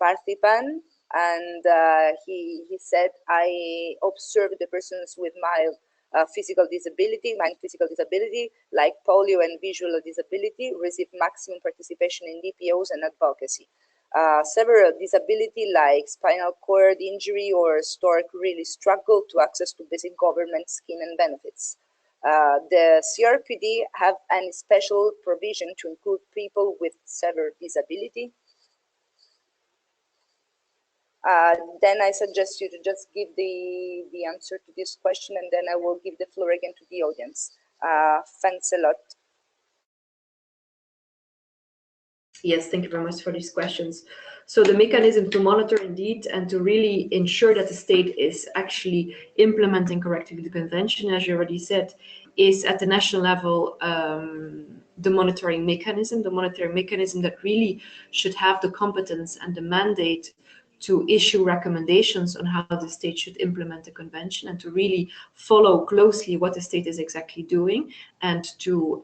Parthipan, and he said, I observed the persons with mild physical disability, like polio and visual disability, receive maximum participation in DPOs and advocacy. Several disabilities like spinal cord injury or stroke really struggle to access to basic government scheme and benefits. The CRPD have any special provision to include people with severe disability? Then I suggest you to just give the answer to this question, and then I will give the floor again to the audience. Thanks a lot. Yes, thank you very much for these questions. So the mechanism to monitor indeed and to really ensure that the state is actually implementing correctly the convention, as you already said, is at the national level the monitoring mechanism that really should have the competence and the mandate to issue recommendations on how the state should implement the convention and to really follow closely what the state is exactly doing and to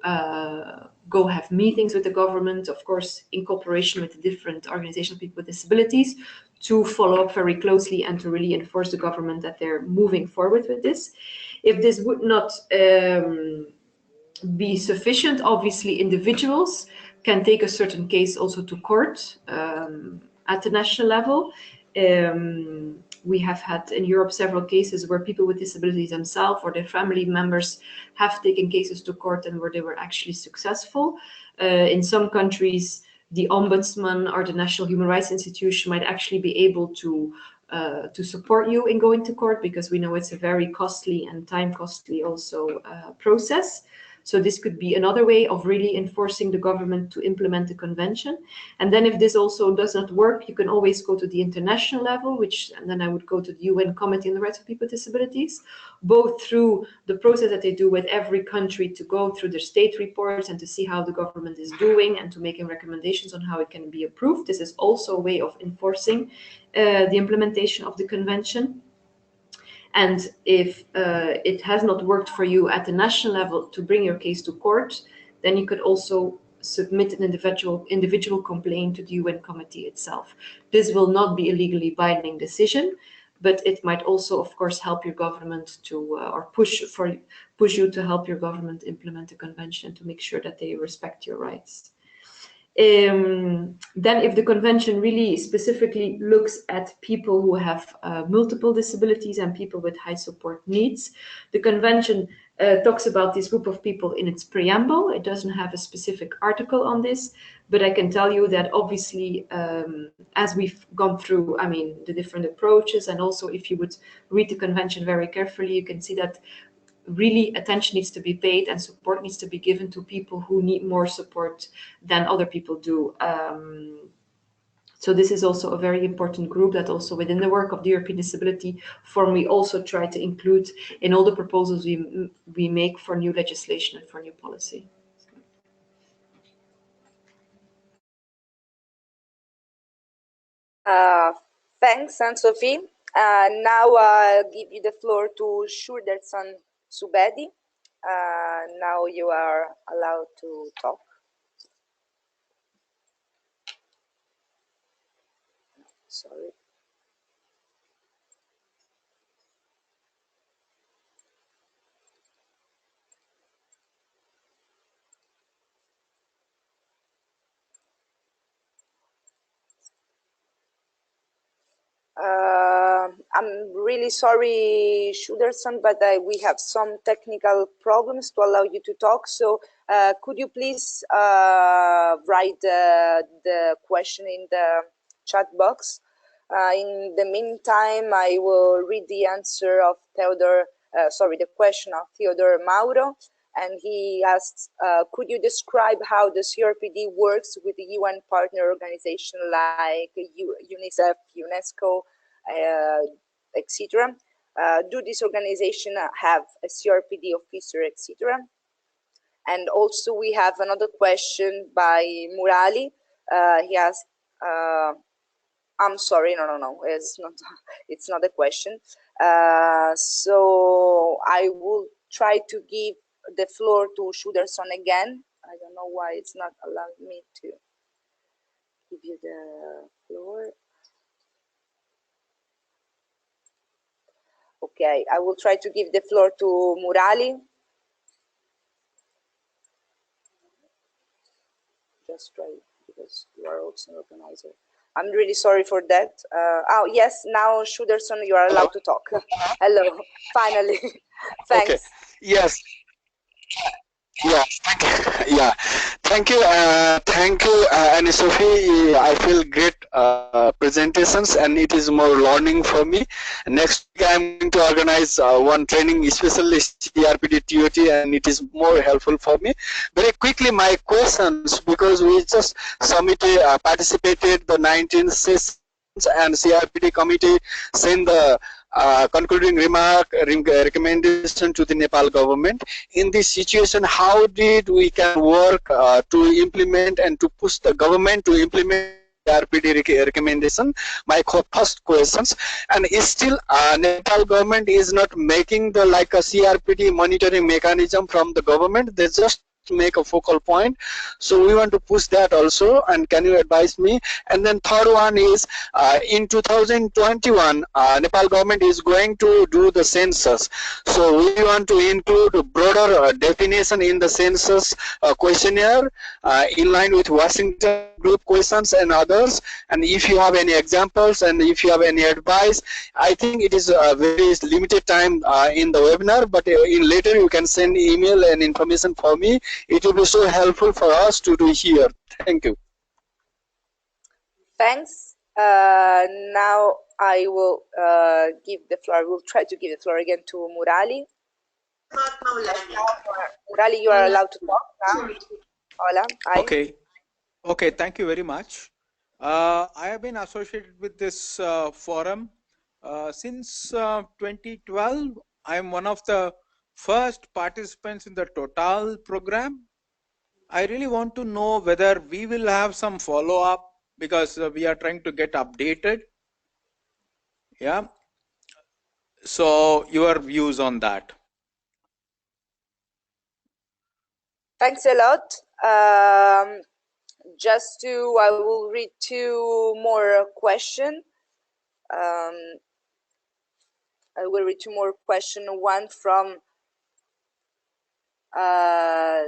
go have meetings with the government, of course, in cooperation with the different organizations of people with disabilities, to follow up very closely and to really enforce the government that they're moving forward with this. If this would not be sufficient, obviously individuals can take a certain case also to court at the national level. We have had in Europe several cases where people with disabilities themselves or their family members have taken cases to court and where they were actually successful. In some countries, the ombudsman or the National Human Rights Institution might actually be able to support you in going to court, because we know it's a very costly and time costly also process. So this could be another way of really enforcing the government to implement the convention. And then if this also does not work, you can always go to the international level, and then I would go to the UN Committee on the Rights of People with Disabilities, both through the process that they do with every country to go through their state reports and to see how the government is doing and to making recommendations on how it can be approved. This is also a way of enforcing the implementation of the convention. And if it has not worked for you at the national level to bring your case to court, then you could also submit an individual complaint to the UN committee itself. This will not be a legally binding decision, but it might also, of course, help your government to, or push you to help your government implement the convention to make sure that they respect your rights. Then if the convention really specifically looks at people who have multiple disabilities and people with high support needs, the convention talks about this group of people in its preamble. It doesn't have a specific article on this, but I can tell you that obviously as we've gone through, the different approaches, and also if you would read the convention very carefully, you can see that really attention needs to be paid and support needs to be given to people who need more support than other people do. So this is also a very important group that also within the work of the European Disability Forum, we also try to include in all the proposals we make for new legislation and for new policy. Thanks, An-Sofie. Now I'll give you the floor to Shurderson Subedi. Now you are allowed to talk. Sorry. I'm really sorry, Shurderson, but we have some technical problems to allow you to talk. So could you please write the question in the chat box? In the meantime, I will read the answer of the question of Theodore Mauro. And he asks, could you describe how the CRPD works with the UN partner organization like UNICEF, UNESCO, etc.? Do this organization have a CRPD officer, etc.? And also we have another question by Murali. He asks, I'm sorry, no, it's not a question. So I will try to give the floor to Shurderson again. I don't know why it's not allowing me to give you the floor. Okay, I will try to give the floor to Murali. Just try, because you are also an organizer. I'm really sorry for that. Oh, yes, now Shurderson, you are allowed to talk. Hello, finally. Thanks. Okay. Yes. Yeah, thank you, An-Sofie. I feel great presentations, and it is more learning for me. Next week, I'm going to organize one training, especially CRPD TOT, and it is more helpful for me. Very quickly, my questions, because we just submitted, participated the 19th sessions, and CRPD committee sent the concluding recommendation to the Nepal government. In this situation, how did we can work to implement and to push the government to implement RPD recommendation? My first questions. And still Nepal government is not making the like a CRPD monitoring mechanism from the government. They just make a focal point. So we want to push that also, and can you advise me? And then third one is in 2021 Nepal government is going to do the census, so we want to include a broader definition in the census questionnaire in line with Washington group questions and others. And if you have any examples and if you have any advice, I think it is a very limited time in the webinar, but in later you can send email and information for me. It will be so helpful for us to do here. Thank you. Thanks. Now I will give the floor. I will try to give the floor again to Murali. Murali, you are allowed to talk now. Hola. Hi. Okay, thank you very much. I have been associated with this forum since 2012. I am one of the first participants in the Total program. I really want to know whether we will have some follow-up, because we are trying to get updated. Yeah. So your views on that. Thanks a lot. I will read two more questions. I will read two more questions. One from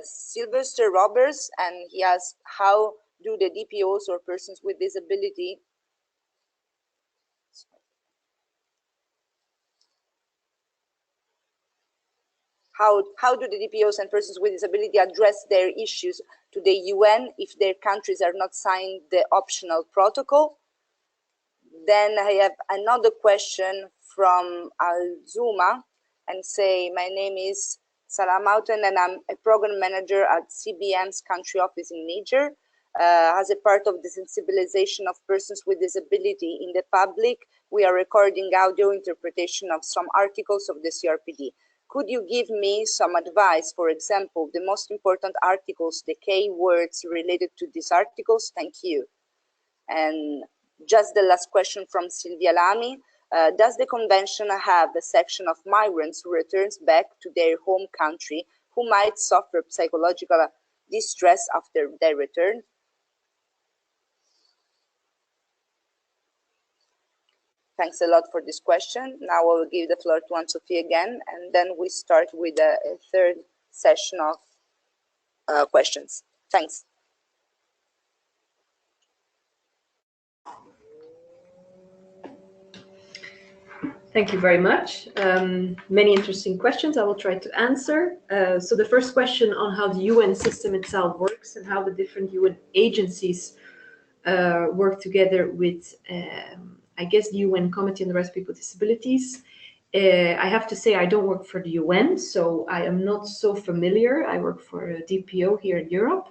Sylvester Roberts, and he asks, how do the DPOs or persons with disability how do the DPOs and persons with disability address their issues to the UN if their countries are not signed the optional protocol? Then I have another question from Alzuma, and say, my name is Salah Mountain and I'm a program manager at CBM's country office in Niger. as a part of the sensibilization of persons with disability in the public, we are recording audio interpretation of some articles of the CRPD. Could you give me some advice, for example, the most important articles, the key words related to these articles? Thank you. And just the last question from Silvia Lamy. Does the convention have a section of migrants who returns back to their home country who might suffer psychological distress after their return? Thanks a lot for this question. Now I will give the floor to An-Sofie again, and then we start with a third session of questions. Thanks. Thank you very much. Many interesting questions I will try to answer. So the first question on how the UN system itself works and how the different UN agencies work together with, I guess, the UN Committee on the Rights of People with Disabilities. I have to say I don't work for the UN, so I am not so familiar. I work for a DPO here in Europe.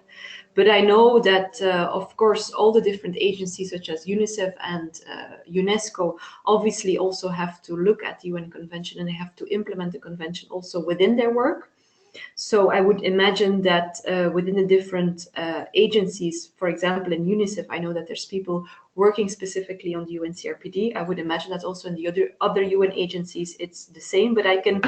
But I know that, of course, all the different agencies such as UNICEF and UNESCO obviously also have to look at the UN Convention, and they have to implement the Convention also within their work. So I would imagine that within the different agencies, for example, in UNICEF, I know that there's people working specifically on the UN CRPD. I would imagine that also in the other UN agencies, it's the same, but I can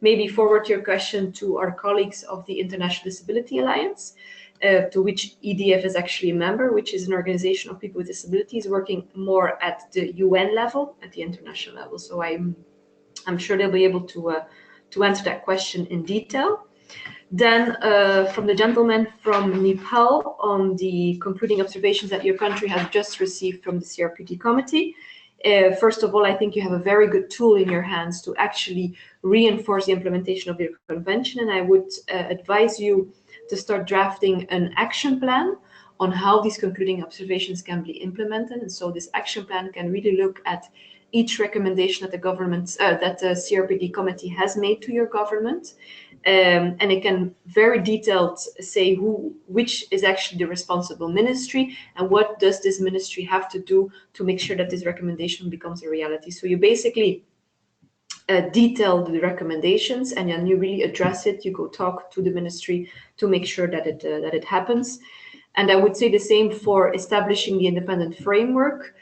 maybe forward your question to our colleagues of the International Disability Alliance, to which EDF is actually a member, which is an organization of people with disabilities working more at the UN level, at the international level. So I'm sure they'll be able to answer that question in detail. Then from the gentleman from Nepal on the concluding observations that your country has just received from the CRPD committee. First of all, I think you have a very good tool in your hands to actually reinforce the implementation of your convention, and I would advise you to start drafting an action plan on how these concluding observations can be implemented. And so this action plan can really look at each recommendation that the government, that the CRPD committee has made to your government, and it can very detailed say which is actually the responsible ministry and what does this ministry have to do to make sure that this recommendation becomes a reality. So you basically detail the recommendations, and then you really address it. You go talk to the ministry to make sure that it happens. And I would say the same for establishing the independent framework.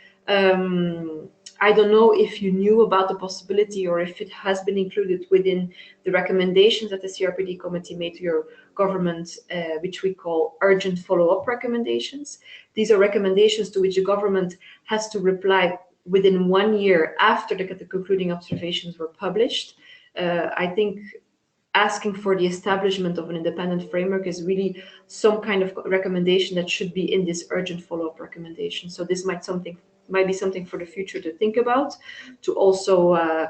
I don't know if you knew about the possibility or if it has been included within the recommendations that the CRPD committee made to your government, which we call urgent follow-up recommendations. These are recommendations to which the government has to reply within 1 year after the concluding observations were published. I think asking for the establishment of an independent framework is really some kind of recommendation that should be in this urgent follow-up recommendation. So this might be something for the future to think about, to also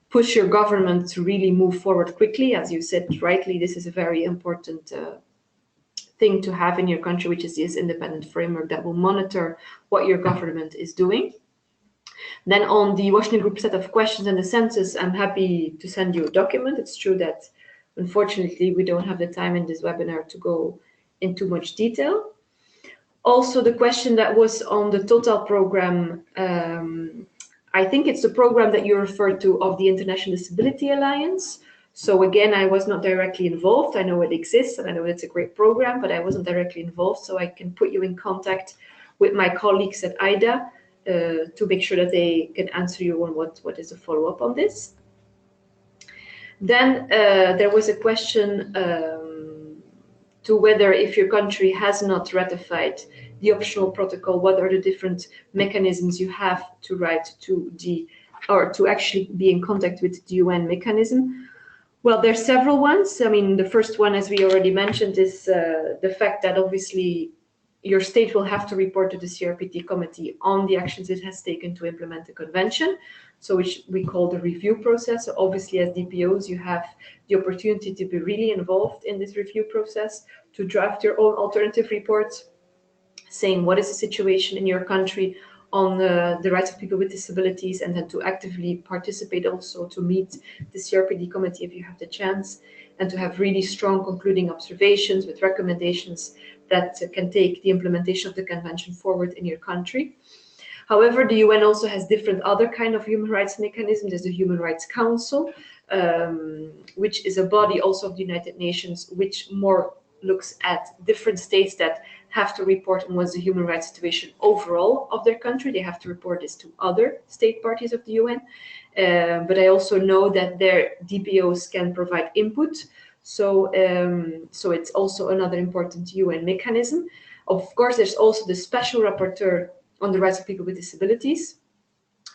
push your government to really move forward quickly. As you said rightly, this is a very important thing to have in your country, which is this independent framework that will monitor what your government is doing. Then on the Washington Group set of questions and the census, I'm happy to send you a document. It's true that unfortunately we don't have the time in this webinar to go into much detail. Also, the question that was on the Total program, I think it's the program that you referred to of the International Disability Alliance. So again, I was not directly involved. I know it exists and I know it's a great program, but I wasn't directly involved. So I can put you in contact with my colleagues at IDA to make sure that they can answer you on what is the follow-up on this. Then there was a question to whether, if your country has not ratified the optional protocol, what are the different mechanisms you have to write to or to actually be in contact with the UN mechanism. Well, there's several ones. I mean, the first one, as we already mentioned, is the fact that obviously your state will have to report to the CRPD committee on the actions it has taken to implement the convention, so which we call the review process. So obviously, as DPOs, you have the opportunity to be really involved in this review process, to draft your own alternative reports, saying what is the situation in your country on the rights of people with disabilities, and then to actively participate also to meet the CRPD committee if you have the chance, and to have really strong concluding observations with recommendations that can take the implementation of the convention forward in your country. However, the UN also has different other kind of human rights mechanisms. There's the Human Rights Council, which is a body also of the United Nations, which more looks at different states that have to report on what's the human rights situation overall of their country. They have to report this to other state parties of the UN. But I also know that their DPOs can provide input. So it's also another important UN mechanism. Of course, there's also the Special Rapporteur on the rights of people with disabilities,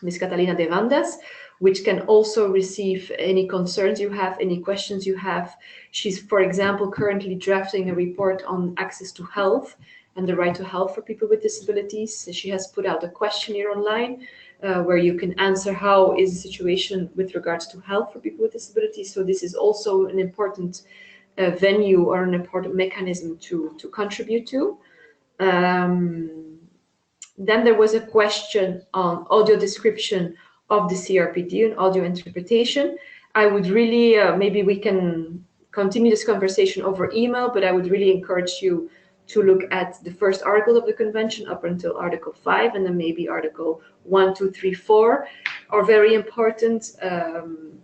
Ms. Catalina de Vandas, which can also receive any concerns you have, any questions you have. She's, for example, currently drafting a report on access to health and the right to health for people with disabilities. She has put out a questionnaire online where you can answer how is the situation with regards to health for people with disabilities. So this is also an important venue or an important mechanism to contribute to. Then there was a question on audio description of the CRPD and audio interpretation. I would really, maybe we can continue this conversation over email, but I would really encourage you to look at the first article of the convention up until Article 5, and then maybe Article 1, 2, 3, 4 are very important. And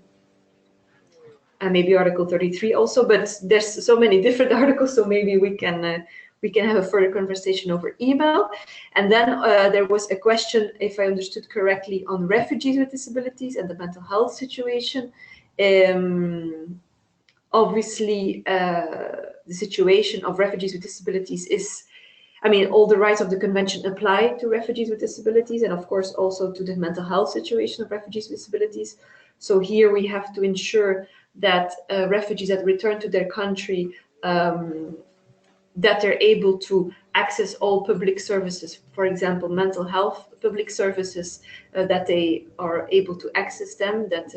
maybe Article 33 also, but there's so many different articles, so maybe we can have a further conversation over email. And then there was a question, if I understood correctly, on refugees with disabilities and the mental health situation. Obviously, the situation of refugees with disabilities is, I mean, all the rights of the convention apply to refugees with disabilities, and of course also to the mental health situation of refugees with disabilities. So here we have to ensure that refugees that return to their country, that they're able to access all public services, for example, mental health public services, that they are able to access them, that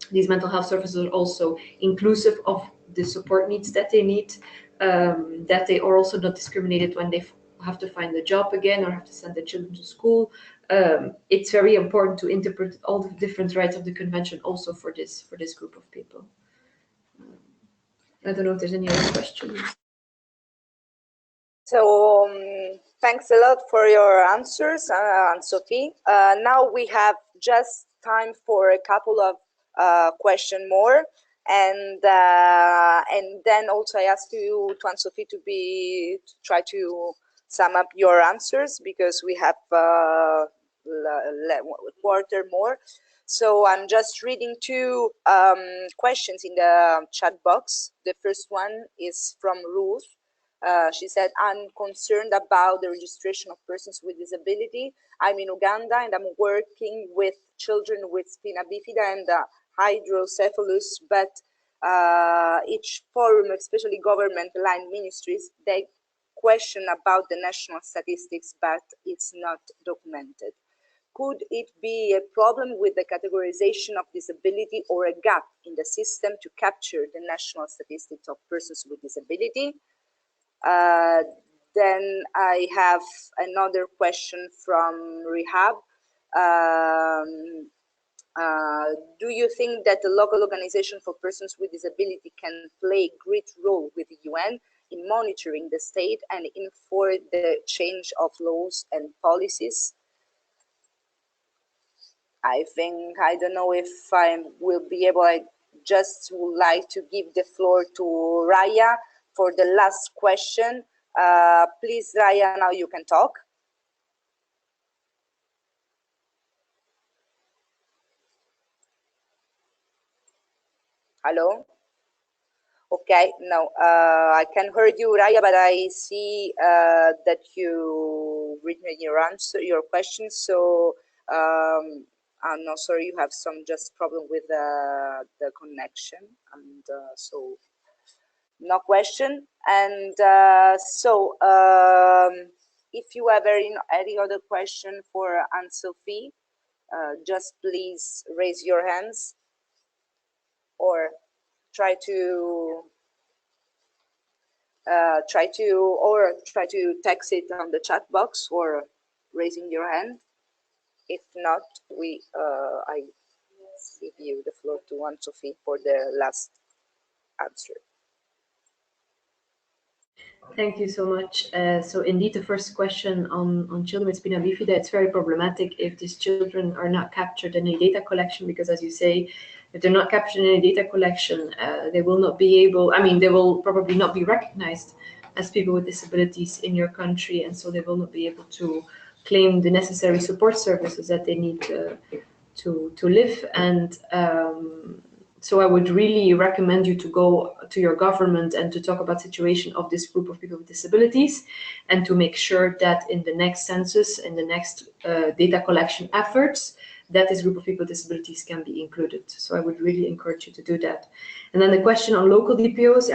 these mental health services are also inclusive of the support needs that they need, that they are also not discriminated when they have to find a job again or have to send their children to school. It's very important to interpret all the different rights of the convention also for this group of people. I don't know if there's any other questions. So thanks a lot for your answers, An-Sofie. Now we have just time for a couple of questions more, and then also I ask you, to An-Sofie, to try to sum up your answers, because we have a quarter more. So I'm just reading two questions in the chat box. The first one is from Ruth. She said, I'm concerned about the registration of persons with disability. I'm in Uganda and I'm working with children with spina bifida and hydrocephalus, but each forum, especially government-aligned ministries, they question about the national statistics, but it's not documented. Could it be a problem with the categorization of disability or a gap in the system to capture the national statistics of persons with disability? Then I have another question from Rehab. Do you think that the local organization for persons with disability can play a great role with the UN in monitoring the state and in for the change of laws and policies? I think, I don't know if I will be able, I just would like to give the floor to Raya for the last question. Please, Raya, now you can talk. Hello? Okay, no, I can hear you, Raya, but I see that you written your answer, your question, so I'm not sorry, you have some just problem with the connection, and so no question. And if you have any other question for An-Sofie, just please raise your hands or try to text it on the chat box or raising your hand. If not, I give you the floor to An-Sofie for the last answer. Thank you so much. So indeed, the first question on children with spina bifida, it's very problematic if these children are not captured in a data collection, because as you say, if they're not captured in a data collection, they will not be able, I mean, they will probably not be recognized as people with disabilities in your country, and so they will not be able to claim the necessary support services that they need to live. And so I would really recommend you to go to your government and to talk about the situation of this group of people with disabilities, and to make sure that in the next census, in the next data collection efforts, that this group of people with disabilities can be included. So I would really encourage you to do that. And then the question on local DPOs,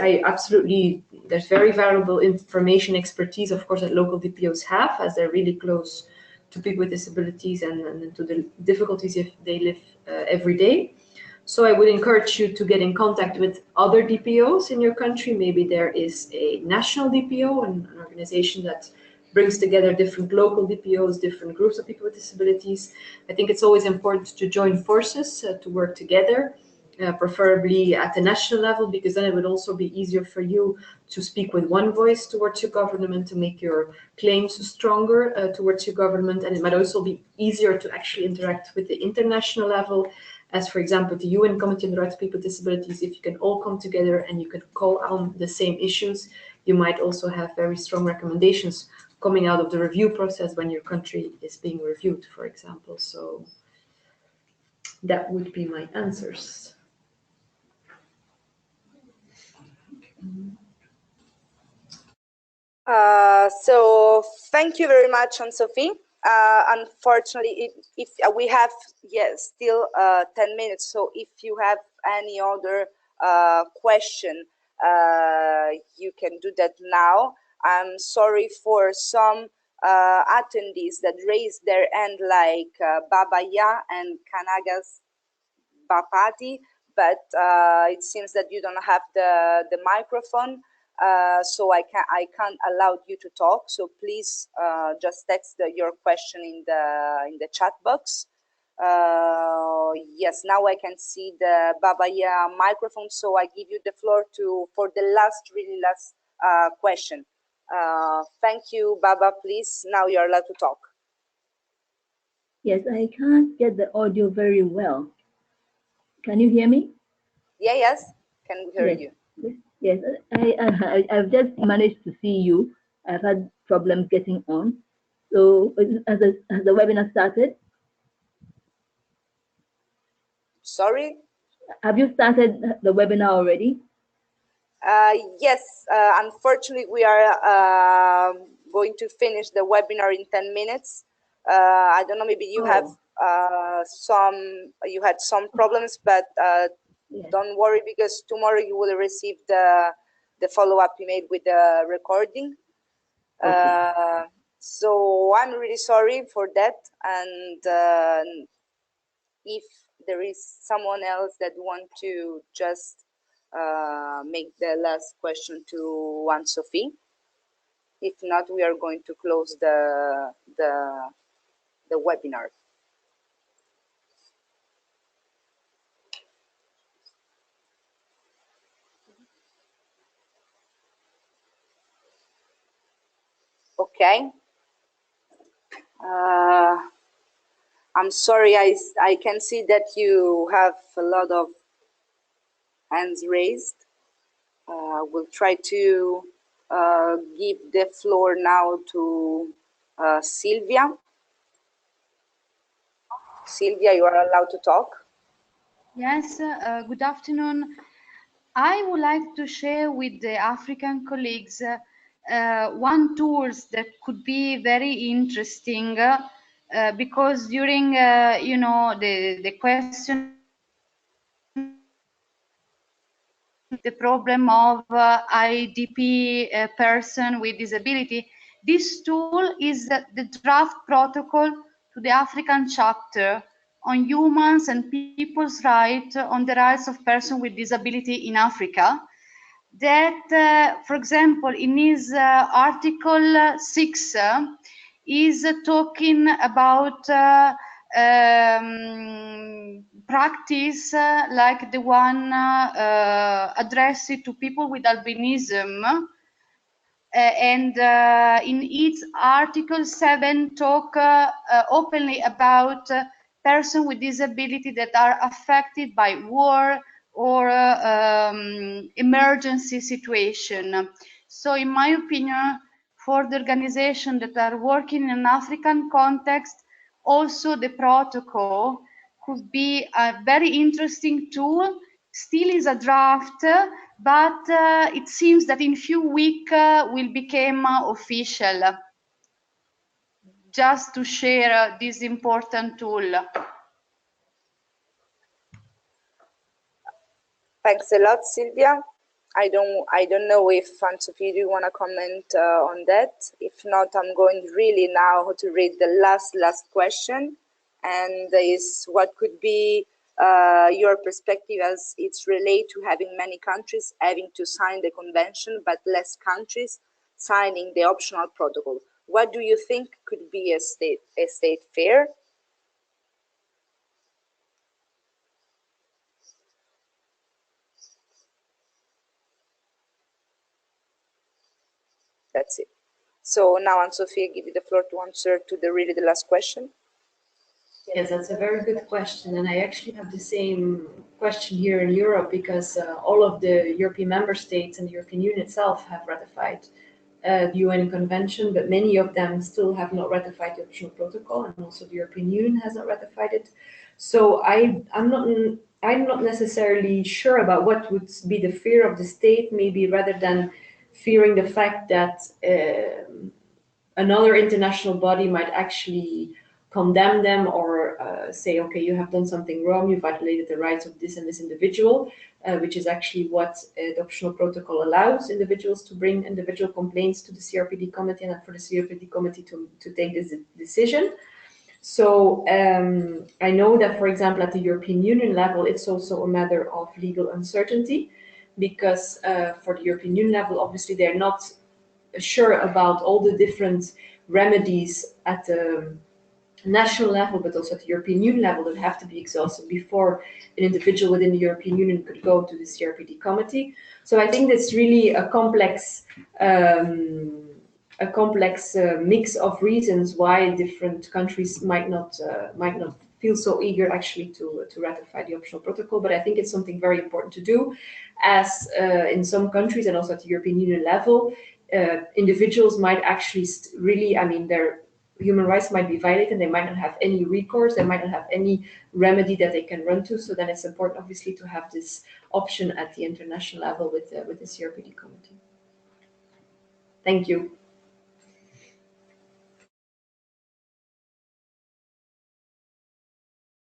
there's very valuable information, expertise, of course, that local DPOs have, as they're really close to people with disabilities and to the difficulties if they live every day. So I would encourage you to get in contact with other DPOs in your country. Maybe there is a national DPO, an organization that brings together different local DPOs, different groups of people with disabilities. I think it's always important to join forces, to work together, preferably at the national level, because then it would also be easier for you to speak with one voice towards your government, to make your claims stronger towards your government. And it might also be easier to actually interact with the international level, as for example, the UN Committee on the Rights of People with Disabilities. If you can all come together and you can call on the same issues, you might also have very strong recommendations coming out of the review process when your country is being reviewed, for example. So that would be my answers. So thank you very much, An-Sofie. Unfortunately, if we have still 10 minutes, so if you have any other question, you can do that now. I'm sorry for some attendees that raised their hand, like Babaya and Kanagas Bapati, but it seems that you don't have the microphone. So I can't allow you to talk. So please just text your question in the chat box. Yes, now I can see the Babaya microphone. So I give you the floor for the really last question. Thank you, Baba. Please, now you're allowed to talk. Yes, I can't get the audio very well. Can you hear me? Yeah, yes, can hear you. Yes, I've just managed to see you. I've had problems getting on. So has the webinar started? Sorry? Have you started the webinar already? Yes, unfortunately, we are going to finish the webinar in 10 minutes. I don't know, maybe you have you had some problems, but don't worry, because tomorrow you will receive the follow-up email with the recording. Okay. So I'm really sorry for that. And if there is someone else that want to just make the last question to An-Sofie. If not, we are going to close the webinar. Okay. I'm sorry, I can see that you have a lot of hands raised. We'll try to give the floor now to Sylvia. Sylvia, you are allowed to talk. Yes, good afternoon. I would like to share with the African colleagues one tools that could be very interesting because during you know, the question, the problem of IDP person with disability, this tool is the draft protocol to the African chapter on humans and people's rights on the rights of persons with disability in Africa. That, for example, in his Article 6 is talking about practice like the one addressed to people with albinism, and in its Article 7 talk openly about persons with disability that are affected by war or emergency situation. So in my opinion, for the organizations that are working in an African context, also the protocol could be a very interesting tool. Still is a draft, but it seems that in few weeks will become official. Just to share this important tool. Thanks a lot, Sylvia. I don't know if An-Sofie, do you want to comment on that? If not, I'm going really now to read the last question, and is what could be your perspective as it's related to having many countries having to sign the convention, but less countries signing the optional protocol. What do you think could be a state fair? That's it. So now, An-Sofie, I give you the floor to answer to the last question. Yes, that's a very good question. And I actually have the same question here in Europe because all of the European member states and the European Union itself have ratified the UN Convention, but many of them still have not ratified the optional protocol, and also the European Union has not ratified it. So I'm not necessarily sure about what would be the fear of the state, maybe rather than fearing the fact that another international body might actually condemn them or say, okay, you have done something wrong, you violated the rights of this and this individual, which is actually what the optional protocol allows individuals to bring individual complaints to the CRPD committee and for the CRPD committee to take this decision. So I know that, for example, at the European Union level, it's also a matter of legal uncertainty because for the European Union level, obviously, they're not sure about all the different remedies at the national level, but also at the European Union level that have to be exhausted before an individual within the European Union could go to the CRPD committee. So I think that's really a complex mix of reasons why different countries might not feel so eager actually to ratify the optional protocol. But I think it's something very important to do, as in some countries and also at the European Union level, individuals might actually really, I mean, their human rights might be violated, they might not have any recourse, they might not have any remedy that they can run to. So then it's important, obviously, to have this option at the international level with the CRPD committee. Thank you.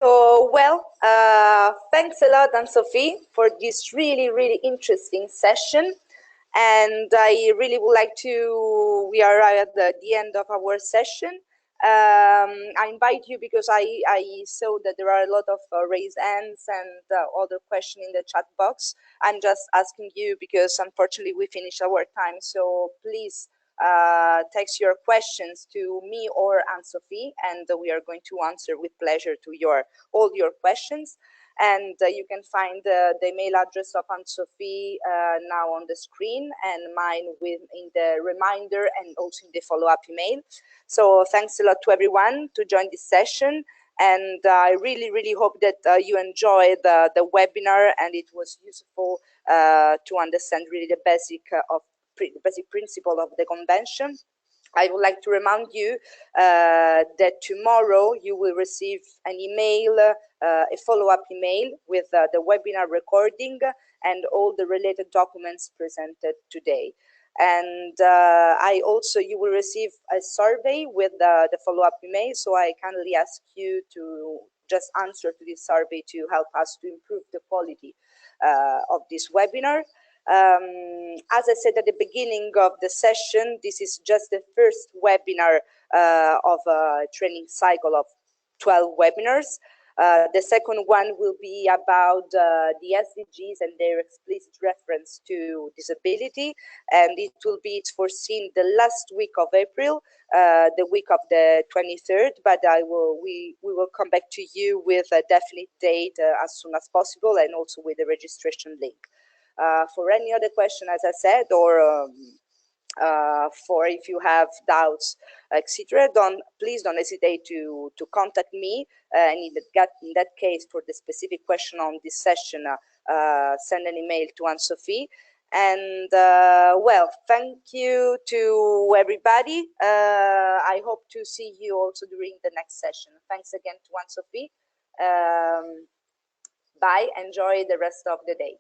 So, well, thanks a lot, An-Sofie, for this really, really interesting session. And I really would like to, we are at the end of our session. I invite you because I saw that there are a lot of raised hands and other questions in the chat box. I'm just asking you because unfortunately we finished our time. So please text your questions to me or An-Sofie, and we are going to answer with pleasure to all your questions. And you can find the email address of An-Sofie now on the screen, and mine in the reminder and also in the follow-up email. So thanks a lot to everyone to join this session. And I really, really hope that you enjoyed the webinar and it was useful to understand really the basic principle of the convention. I would like to remind you that tomorrow you will receive an email, a follow-up email with the webinar recording and all the related documents presented today. And you will receive a survey with the follow-up email. So I kindly ask you to just answer to this survey to help us to improve the quality of this webinar. As I said at the beginning of the session, this is just the first webinar of a training cycle of 12 webinars. The second one will be about the SDGs and their explicit reference to disability, and it will be foreseen the last week of April, the week of the 23rd, but we will come back to you with a definite date as soon as possible, and also with the registration link. For any other question, as I said, or for if you have doubts, etc. Please don't hesitate to contact me. And in that case, for the specific question on this session, send an email to An-Sofie. And well, thank you to everybody. I hope to see you also during the next session. Thanks again to An-Sofie. Bye. Enjoy the rest of the day.